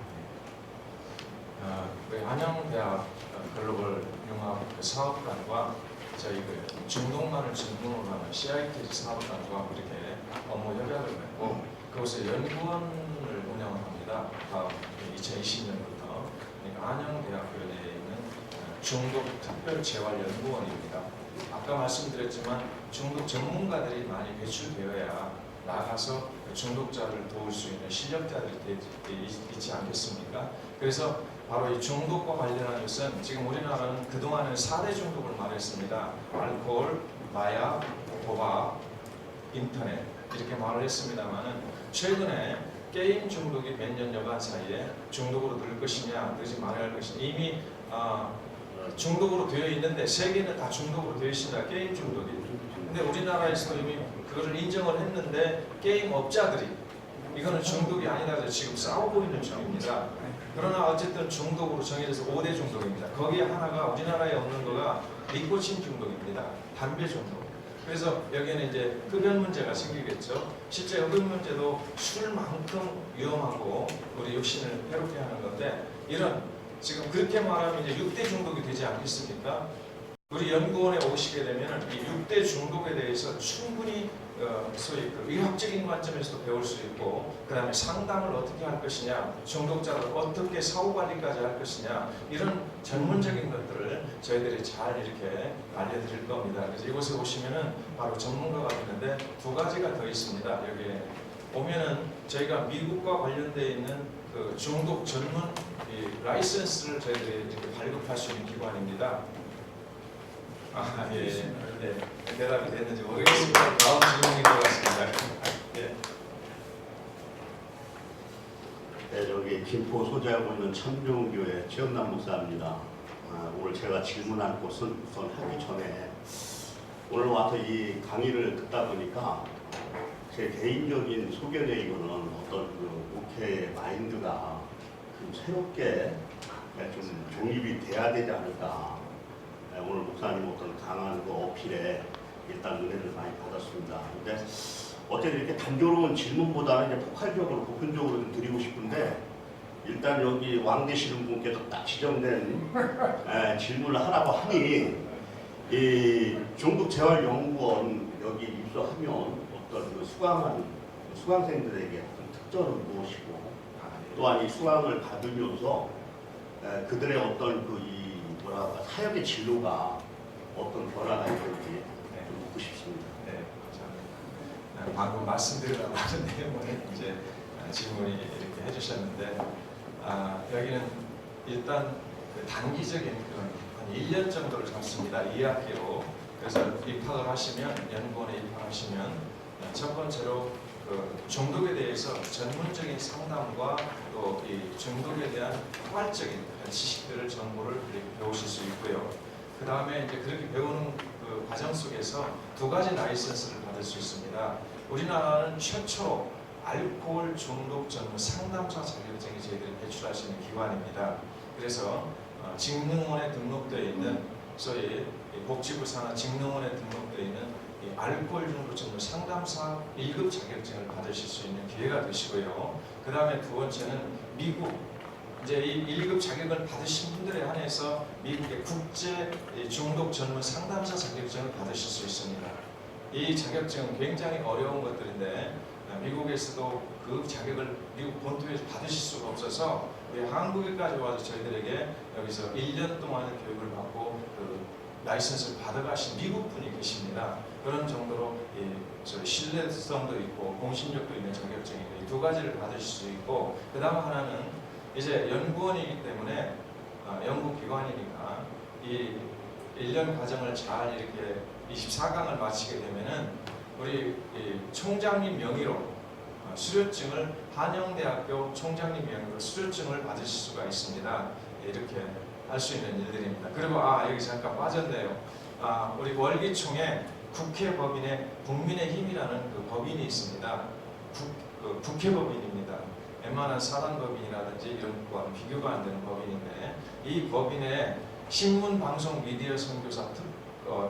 A: 우리 한영대학 글로벌 융합 사업단과 저희 그 중동만을 전문으로 하는 CITG 사업단과 이렇게 업무 협약을 맺고 그곳에 연구원을 운영합니다. 다음 2020년부터 그러니까 한영대학교 내에 있는 중독특별재활연구원입니다. 아까 말씀드렸지만 중독 전문가들이 많이 배출되어야 나가서 중독자를 도울 수 있는 실력자들이 있지 않겠습니까? 그래서 바로 이 중독과 관련한 것은 지금 우리나라는 그동안은 4대 중독을 말했습니다. 알코올, 마약, 도박, 인터넷 이렇게 말을 했습니다만은 최근에 게임 중독이 몇 년여간 사이에 중독으로 늘 것이냐 늘지 말아야 할 것이냐 이미 중독으로 되어 있는데 세계는 다 중독으로 되어 있습니다. 게임 중독이. 근데 우리나라에서도 이미 그거를 인정을 했는데 게임 업자들이 이거는 중독이 아니다 해서 지금 싸우고 있는 중입니다. 그러나 어쨌든 중독으로 정해져서 5대 중독입니다. 거기에 하나가 우리나라에 없는 거가 니코틴 중독입니다. 담배 중독. 그래서 여기에는 이제 흡연 문제가 생기겠죠. 실제 흡연 문제도 술만큼 위험하고 우리 육신을 해롭게 하는 건데 이런 지금 그렇게 말하면 이제 6대 중독이 되지 않겠습니까? 우리 연구원에 오시게 되면 이 6대 중독에 대해서 충분히 소위 그 의학적인 관점에서도 배울 수 있고 그 다음에 상담을 어떻게 할 것이냐 중독자를 어떻게 사후관리까지 할 것이냐 이런 전문적인 것들을 저희들이 잘 이렇게 알려드릴 겁니다. 그래서 이곳에 오시면은 바로 전문가가 있는데 2가지가 더 있습니다. 여기에 오면은 저희가 미국과 관련되어 있는 그 중독 전문 라이선스를 저희들이 이렇게 발급할 수 있는 기관입니다. 예. 네. 대답이 됐는지 모르겠습니다. 다음 질문인 것 같습니다. 예.
B: 네, 저기 김포 소재하고 있는 천종교회 최영남 목사입니다. 오늘 제가 질문할 곳은 우선 하기 전에 오늘 와서 이 강의를 듣다 보니까 제 개인적인 소견에 이거는 어떤 그 목회 마인드가 좀 새롭게 좀 정립이 돼야 되지 않을까. 오늘 목사님 어떤 강한 그 어필에 일단 은혜를 많이 받았습니다. 근데 어쨌든 이렇게 단조로운 질문보다는 이제 폭발적으로 보편적으로 좀 드리고 싶은데 일단 여기 왕 되시는 분께서 딱 지정된 질문을 하라고 하니 이 중독재활연구원 여기 입소하면 어떤 그 수강생들에게 어떤 특전은 무엇이고 또한 이 수강을 받으면서 그들의 어떤 그 사역의 진로가 어떤 변화가 있는지 좀 묻고 싶습니다.
A: 네, 방금 말씀드리려고 하는 내용을 이제 질문이 이렇게 해주셨는데 여기는 일단 그 단기적인 그런 한 1년 정도를 잡습니다. 2학기로. 그래서 입학을 하시면 연구원에 입학하시면 첫 번째로 그 중독에 대해서 전문적인 상담과 또 이 중독에 대한 포괄적인 지식들을 정보를 배우실 수 있고요. 그 다음에 이제 그렇게 배우는 그 과정 속에서 2가지 라이선스를 받을 수 있습니다. 우리나라는 최초로 알코올 중독 전문 상담사 자격증이 저희들이 배출할 수 있는 기관입니다. 그래서 직능원에 등록되어 있는 소위 복지부 산하 직능원에 등록되어 있는 이 알코올 중독 전문 상담사 1급 자격증을 받으실 수 있는 기회가 되시고요. 그 다음에 2번째는 미국 이제 이 1급 자격을 받으신 분들에 한해서 미국의 국제 중독 전문 상담사 자격증을 받으실 수 있습니다. 이 자격증은 굉장히 어려운 것들인데 미국에서도 그 자격을 미국 본토에서 받으실 수가 없어서 한국에까지 와서 저희들에게 여기서 1년 동안의 교육을 받고 그 라이선스를 받아가신 미국 분이 계십니다. 그런 정도로 신뢰성도 있고 공신력도 있는 자격증이고 이 2가지를 받으실 수 있고 그 다음 하나는 이제 연구원이기 때문에 연구기관이니까 이 1년 과정을 잘 이렇게 24강을 마치게 되면은 우리 총장님 명의로 수료증을 한영대학교 총장님 명의로 수료증을 받으실 수가 있습니다. 이렇게 할 수 있는 일들입니다. 그리고 여기 잠깐 빠졌네요. 우리 월기총에 국회법인의 국민의힘이라는 그 법인이 있습니다. 국회법인입니다. 웬만한 사단법인이라든지 이런 거와는 비교가 안 되는 법인인데 이 법인의 신문, 방송, 미디어 선교사,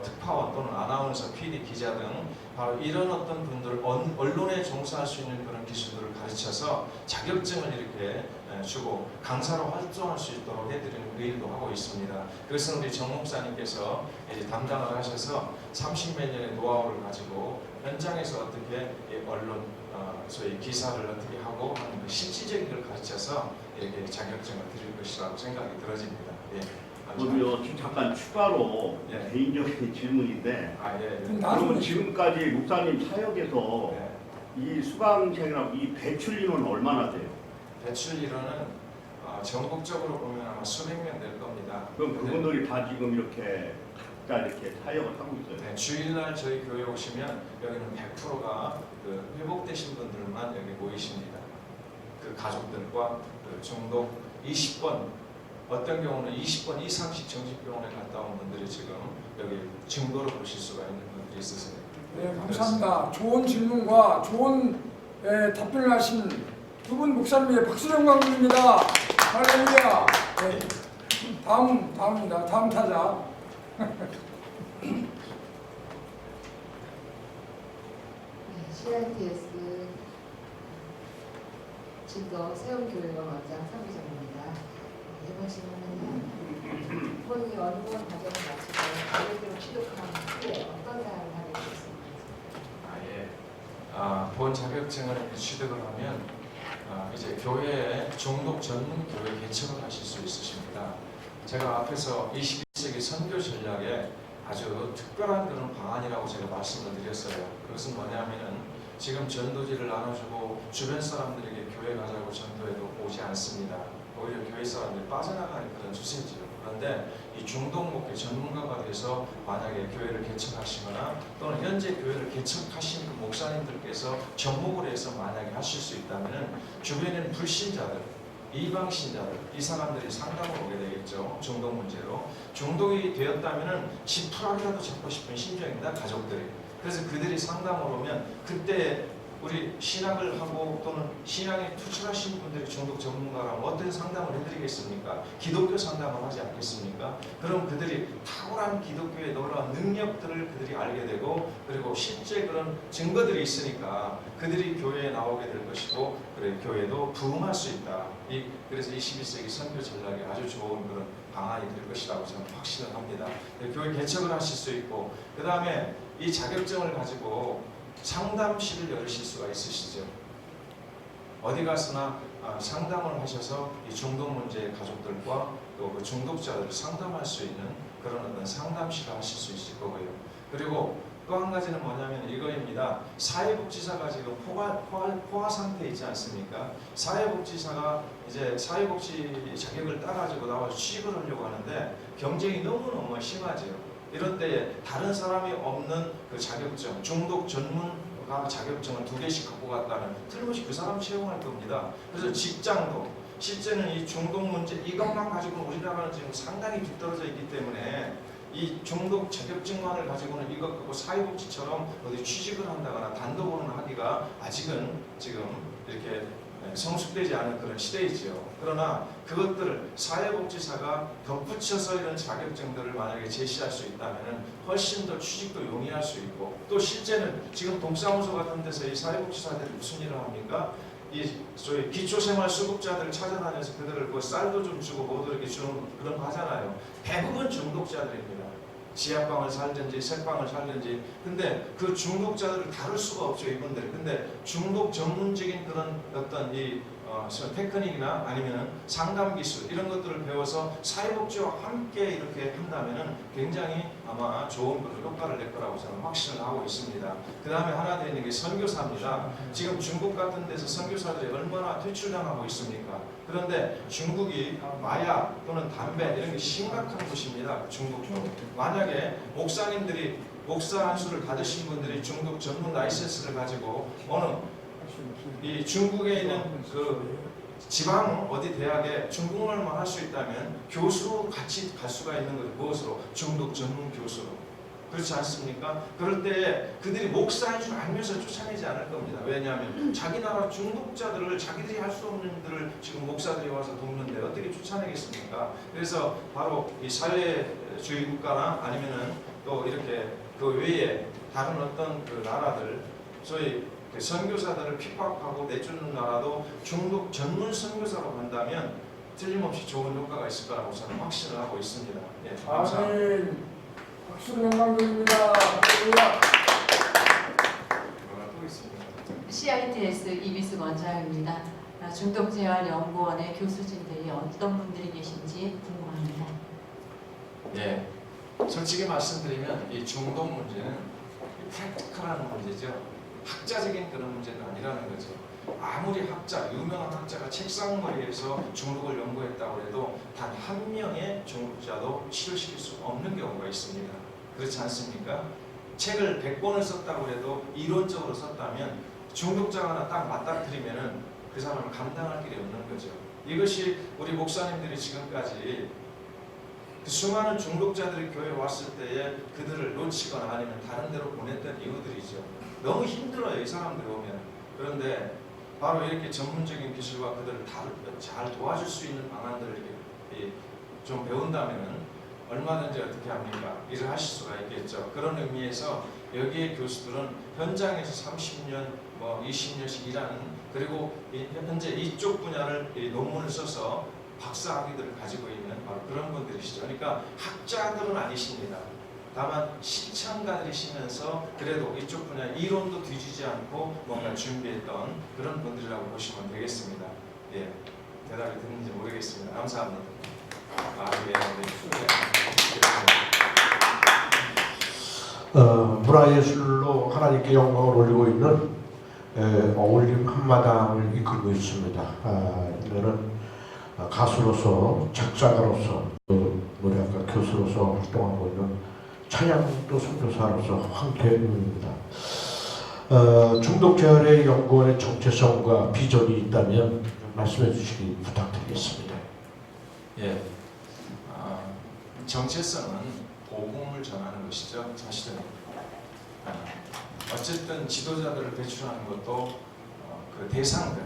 A: 특파원 또는 아나운서, PD, 기자 등 바로 이런 어떤 분들 언론에 종사할 수 있는 그런 기술들을 가르쳐서 자격증을 이렇게 주고 강사로 활동할 수 있도록 해드리는 그 일도 하고 있습니다. 그것은 우리 정 목사님께서 이제 담당을 하셔서 30몇 년의 노하우를 가지고 현장에서 어떻게 언론 소위 기사를 어떻게 하고 하는 그 실질적인 걸 가르쳐서 이렇게 자격증을 드릴 것이라고 생각이 들어집니다. 예.
B: 저도요 잠깐 추가로
A: 예.
B: 개인적인 질문인데
A: 예.
B: 그러면 지금까지 목사님 사역에서
A: 네.
B: 이 수강생이랑 이 배출 인원은 얼마나 돼요?
A: 배출 인원은 전국적으로 보면 아마 수백 명 될 겁니다.
B: 그럼 그분들이 다 지금 이렇게 각자 이렇게 사역을 하고 있어요.
A: 네, 주일날 저희 교회 오시면 여기는 100%가 그 회복되신 분들만 여기 모이십니다. 그 가족들과 그 중독 20번, 어떤 경우는 20번 이상씩 정신병원에 갔다 온 분들이 지금 여기 증거로 보실 수가 있는 분들이 있으세요.
C: 네, 감사합니다. 좋은 질문과 좋은 답변을 하신 두 분 목사님의 박수 영광 드립니다. 할렐루야. 네, 다음입니다. 다음 타자.
I: CITS 진도 세움교회가 원장 상기정입니다. 이번 질문은 본인이 원고원 과정을 마치고 교회대로 취득한 후에 어떤 사역을 하게 되었습니까?
A: 본 자격증을 취득을 하면 이제 교회에 중독 전문 교회 개척을 하실 수 있으십니다. 제가 앞에서 21세기 선교 전략에 아주 특별한 그런 방안이라고 제가 말씀을 드렸어요. 그것은 뭐냐면은 지금 전도지를 나눠주고 주변 사람들에게 교회 가자고 전도해도 오지 않습니다. 오히려 교회 사람들이 빠져나가는 그런 추세지요. 그런데 이 중독 목회 전문가가 돼서 만약에 교회를 개척하시거나 또는 현재 교회를 개척하신 그 목사님들께서 접목을 해서 만약에 하실 수 있다면 주변에는 불신자들, 이방 신자들, 이 사람들이 상담을 오게 되겠죠. 중독 문제로. 중독이 되었다면 10%라도 잡고 싶은 심정입니다. 가족들이. 그래서 그들이 상담을 오면 그때 우리 신학을 하고 또는 신앙에 투철하신 분들이 중독 전문가라면 어떤 상담을 해드리겠습니까? 기독교 상담을 하지 않겠습니까? 그럼 그들이 탁월한 기독교의 놀라운 능력들을 그들이 알게 되고 그리고 실제 그런 증거들이 있으니까 그들이 교회에 나오게 될 것이고 그래 교회도 부흥할 수 있다. 그래서 21세기 선교 전략이 아주 좋은 그런 방안이 될 것이라고 저는 확신을 합니다. 교회 개척을 하실 수 있고 그 다음에 이 자격증을 가지고 상담실을 열으실 수가 있으시죠. 어디 가서나 상담을 하셔서 이 중독 문제의 가족들과 또 그 중독자들을 상담할 수 있는 그런 어떤 상담실을 하실 수 있을 거고요. 그리고 또 한 가지는 뭐냐면 이거입니다. 사회복지사가 지금 포화 상태에 있지 않습니까? 사회복지사가 이제 사회복지 자격을 따가지고 나와서 취직을 하려고 하는데 경쟁이 너무너무 심하죠. 이런 때에 다른 사람이 없는 그 자격증, 중독 전문가 자격증을 2개씩 갖고 갔다면 틀림없이 그 사람 채용할 겁니다. 그래서 직장도 실제는 이 중독 문제 이것만 가지고는 우리나라는 지금 상당히 뒤떨어져 있기 때문에 이 중독 자격증만을 가지고는 이것 갖고 사회복지처럼 어디 취직을 한다거나 단독으로는 하기가 아직은 지금 이렇게 성숙되지 않은 그런 시대이지요. 그러나 그것들을 사회복지사가 덧붙여서 이런 자격증들을 만약에 제시할 수 있다면 훨씬 더 취직도 용이할 수 있고 또 실제는 지금 동사무소 같은 데서 이 사회복지사들이 무슨 일을 합니까? 이 저희 기초생활수급자들 찾아다녀서 그들을 그 쌀도 좀 주고 뭐도 이렇게 주는 그런 거 하잖아요. 대부분 중독자들입니다. 지하방을 살든지 새방을 살든지 근데 그 중독자들을 다룰 수가 없죠 이분들. 근데 중독 전문적인 그런 어떤 이 테크닉이나 아니면 상담 기술 이런 것들을 배워서 사회복지와 함께 이렇게 한다면은 굉장히 아마 좋은 그런 효과를 낼 거라고 저는 확신을 하고 있습니다. 그 다음에 하나 더 있는 게 선교사입니다. 지금 중국 같은 데서 선교사들이 얼마나 퇴출당하고 있습니까? 그런데 중국이 마약 또는 담배 이런 게 심각한 곳입니다. 중국도. 만약에 목사님들이 목사 한 수를 받으신 분들이 중독 전문 라이센스를 가지고 어느 이 중국에 있는 그 지방 어디 대학에 중국말만 할 수 있다면 교수로 같이 갈 수가 있는 거죠. 무엇으로? 중독 전문 교수로. 그렇지 않습니까? 그럴 때 그들이 목사인 줄 알면서 쫓아내지 않을 겁니다. 왜냐하면 자기 나라 중독자들을 자기들이 할 수 없는 일들을 지금 목사들이 와서 돕는데 어떻게 쫓아내겠습니까? 그래서 바로 이 사회주의 국가나 아니면은 또 이렇게 그 외에 다른 어떤 그 나라들 소위 선교사들을 핍박하고 내쫓는 나라도 중독 전문 선교사로 간다면 틀림없이 좋은 효과가 있을 거라고 저는 확신을 하고 있습니다. 예, 감사합니다.
C: 박수 영광드립니다.
A: 또 있습니다.
D: CITS 이비수 원장입니다. 중독재활연구원의 교수진들이 어떤 분들이 계신지 궁금합니다.
A: 예, 솔직히 말씀드리면 이 중독 문제는 프랙티컬한 문제죠. 학자적인 그런 문제는 아니라는 거죠. 아무리 학자, 유명한 학자가 책상머리에서 중독을 연구했다고 해도 단 한 명의 중독자도 치료시킬 수 없는 경우가 있습니다. 그렇지 않습니까? 책을 100권을 썼다고 해도 이론적으로 썼다면 중독자가 하나 딱 맞닥뜨리면은 그 사람을 감당할 길이 없는 거죠. 이것이 우리 목사님들이 지금까지 그 수많은 중독자들이 교회에 왔을 때에 그들을 놓치거나 아니면 다른 데로 보냈던 이유들이죠. 너무 힘들어요, 이 사람들이 오면. 그런데 바로 이렇게 전문적인 기술과 그들을 잘 도와줄 수 있는 방안들을 이렇게 좀 배운다면 얼마든지 어떻게 합니까? 일을 하실 수가 있겠죠. 그런 의미에서 여기에 교수들은 현장에서 30년, 20년씩 일하는, 그리고 현재 이쪽 분야를 논문을 써서 박사학위들을 가지고 있는 바로 그런 분들이시죠. 그러니까 학자들은 아니십니다. 다만 실천가들이시면서 그래도 이쪽 분야 이론도 뒤지지 않고 뭔가 준비했던 그런 분들이라고 보시면 되겠습니다. 예, 대답이 됐는지 모르겠습니다. 감사합니다.
J: 문화예술로 하나님께 영광을 올리고 있는 어울림 한마당을 이끌고 있습니다. 이거는 가수로서, 작사가로서, 노래학과 교수로서 활동하고 있는 찬양도 선교사로서 황태웅입니다. 중독재활의 연구원의 정체성과 비전이 있다면 말씀해 주시기 부탁드리겠습니다.
A: 예, 정체성은 복음을 전하는 것이죠. 사실은 어쨌든 지도자들을 배출하는 것도 그 대상들,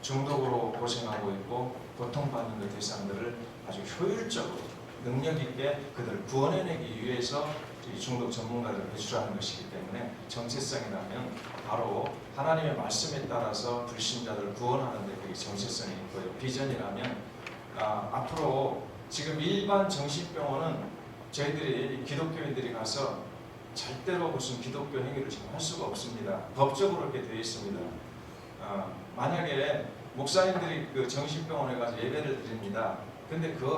A: 중독으로 고생하고 있고 고통받는 그 대상들을 아주 효율적으로 능력 있게 그들을 구원해내기 위해서 이 중독 전문가들을 배출하는 것이기 때문에 정체성이라면 바로 하나님의 말씀에 따라서 불신자들을 구원하는 데 그게 정체성이 있고요. 비전이라면 앞으로 지금 일반 정신병원은 저희들이 기독교인들이 가서 절대로 무슨 기독교 행위를 지금 할 수가 없습니다. 법적으로 이렇게 되어 있습니다. 만약에 목사님들이 그 정신병원에 가서 예배를 드립니다. 근데 그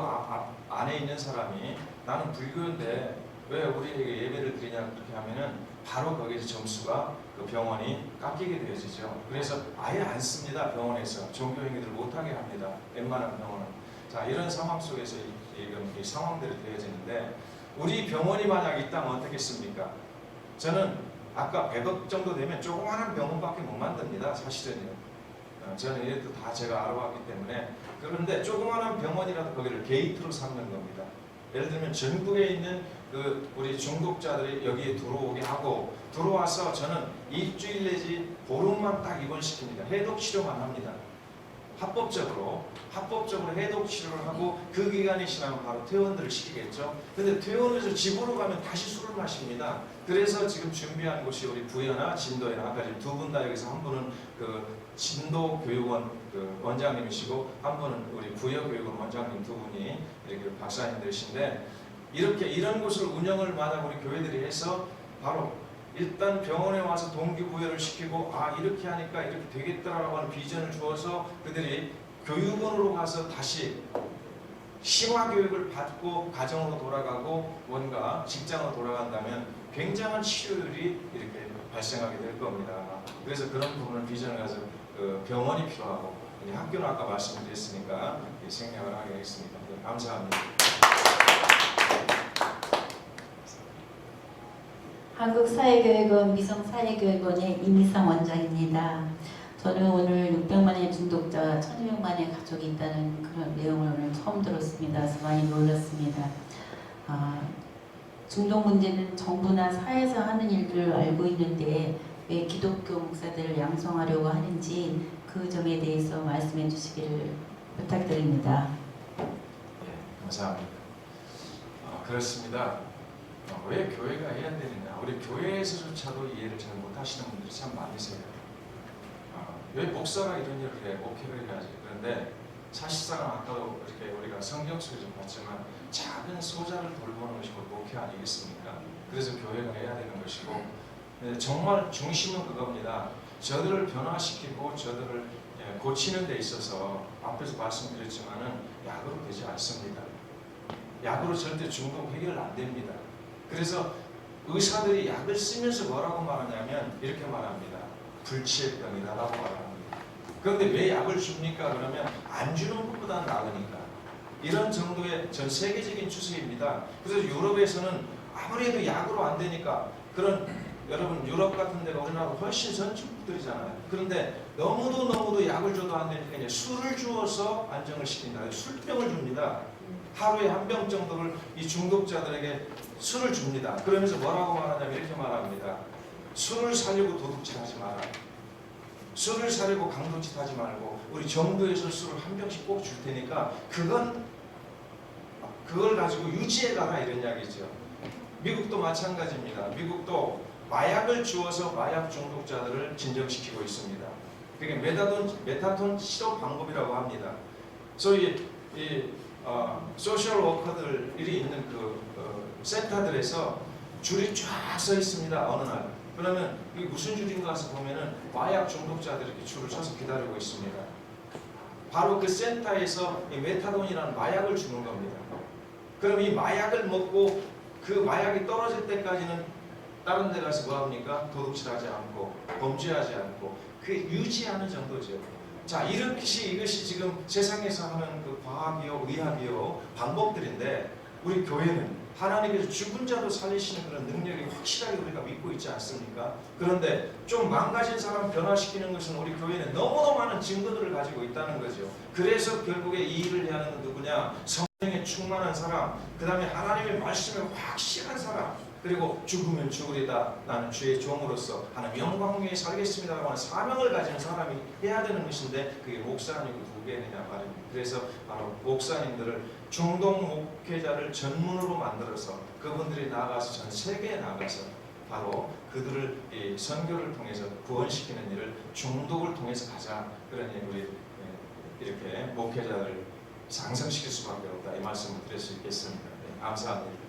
A: 안에 있는 사람이 나는 불교인데 왜 우리에게 예배를 드리냐 그렇게 하면은 바로 거기에서 점수가 그 병원이 깎이게 되어지죠. 그래서 아예 안 씁니다. 병원에서 종교 행위를 못하게 합니다. 웬만한 병원은. 자, 이런 상황 속에서 이 상황들이 되어지는데 우리 병원이 만약 있다면 어떻겠습니까? 저는 아까 100억 정도 되면 조그마한 병원밖에 못 만듭니다. 사실은요. 저는 이것도 다 제가 알아봤기 때문에. 그런데 조그마한 병원이라도 거기를 게이트로 삼는 겁니다. 예를 들면 전국에 있는 그 우리 중독자들이 여기에 들어오게 하고 들어와서 저는 일주일 내지 보름만 딱 입원시킵니다. 해독 치료만 합니다. 합법적으로 해독 치료를 하고 그 기간이 지나면 바로 퇴원들을 시키겠죠. 근데 퇴원해서 집으로 가면 다시 술을 마십니다. 그래서 지금 준비한 곳이 우리 부여나 진도에나 아까 지금 두 분 다 여기서 한 분은 그 진도 교육원 그 원장님이시고 한 분은 우리 부여 교육원 원장님 두 분이 이렇게 박사님들이신데 이렇게 이런 곳을 운영을 마다 우리 교회들이 해서 바로 일단 병원에 와서 동기부여를 시키고 이렇게 하니까 이렇게 되겠다라고 하는 비전을 주어서 그들이 교육원으로 가서 다시 심화교육을 받고 가정으로 돌아가고 뭔가 직장으로 돌아간다면 굉장한 치료율이 이렇게 발생하게 될 겁니다. 그래서 그런 부분을 비전을 가서 그 병원이 필요하고 학교는 아까 말씀드렸으니까 생략을 하게 했습니다. 네, 감사합니다.
K: 한국사회교육원 미성사회교육원의 이미상 원장입니다. 저는 오늘 600만의 중독자, 1200만의 가족이 있다는 그런 내용을 오늘 처음 들었습니다. 그래서 많이 놀랐습니다. 중독 문제는 정부나 사회에서 하는 일들을 알고 있는데 왜 기독교 목사들을 양성하려고 하는지 그 점에 대해서 말씀해 주시기를 부탁드립니다.
A: 네, 감사합니다. 그렇습니다. 왜 교회가 해야 되느냐? 우리 교회에서조차도 이해를 잘 못하시는 분들이 참 많으세요. 왜 목사가 이런 일을 해? 목회를 해야지. 그런데 사실상 아까도 이렇게 우리가 성경 속에서 봤지만 작은 소자를 돌보는 것이 목회 아니겠습니까? 그래서 교회가 해야 되는 것이고 정말 중심은 그겁니다. 저들을 변화시키고 저들을 고치는 데 있어서 앞에서 말씀드렸지만은 약으로 되지 않습니다. 약으로 절대 중독 해결 안 됩니다. 그래서 의사들이 약을 쓰면서 뭐라고 말하냐면 이렇게 말합니다. 불치병이다라고 말합니다. 그런데 왜 약을 줍니까? 그러면 안 주는 것보다 나으니까. 이런 정도의 전 세계적인 추세입니다. 그래서 유럽에서는 아무래도 약으로 안 되니까 그런 여러분 유럽 같은 데가 우리나라 훨씬 선진국들이잖아요. 그런데 너무도 약을 줘도 안 되니까 이제 술을 주어서 안정을 시킨다. 술병을 줍니다. 하루에 한 병 정도를 이 중독자들에게 술을 줍니다. 그러면서 뭐라고 말하냐면 이렇게 말합니다. 술을 사려고 도둑질하지 마라. 술을 사려고 강도짓 하지 말고 우리 정부에서 술을 한 병씩 꼭 줄 테니까 그걸 가지고 유지해가라 이런 이야기죠. 미국도 마찬가지입니다. 미국도 마약을 주어서 마약 중독자들을 진정시키고 있습니다. 그게 메타돈 치료 방법이라고 합니다. 소위 소셜 워커들이 있는 센터들에서 줄이 쫙 서 있습니다. 어느 날. 그러면 이게 무슨 줄인가 해서 보면은 마약 중독자들이 이렇게 줄을 서서 기다리고 있습니다. 바로 그 센터에서 이 메타돈이라는 마약을 주는 겁니다. 그럼 이 마약을 먹고 그 마약이 떨어질 때까지는 다른 데 가서 뭐합니까? 도둑질하지 않고 범죄하지 않고 그 유지하는 정도죠. 자, 이것이 지금 세상에서 하는 그 과학이요, 의학이요, 방법들인데 우리 교회는 하나님께서 죽은 자도 살리시는 그런 능력이 확실하게 우리가 믿고 있지 않습니까? 그런데 좀 망가진 사람 변화시키는 것은 우리 교회는 너무도 많은 증거들을 가지고 있다는 거죠. 그래서 결국에 이 일을 해야 하는 건 누구냐? 성령에 충만한 사람, 그 다음에 하나님의 말씀에 확실한 사람, 그리고 죽으면 죽으리다 나는 주의 종으로서 하나님 영광 위에 살겠습니다라고 하는 사명을 가진 사람이 해야 되는 것인데 그게 목사님이 누구 해내냐 말입니다. 그래서 바로 목사님들을 중독 목회자를 전문으로 만들어서 그분들이 나가서 전 세계에 나가서 바로 그들을 이 선교를 통해서 구원시키는 일을 중독을 통해서 가자. 그러니 우리 이렇게 목회자를 상승시킬 수밖에 없다. 이 말씀을 드릴 수 있겠습니다. 네, 감사합니다.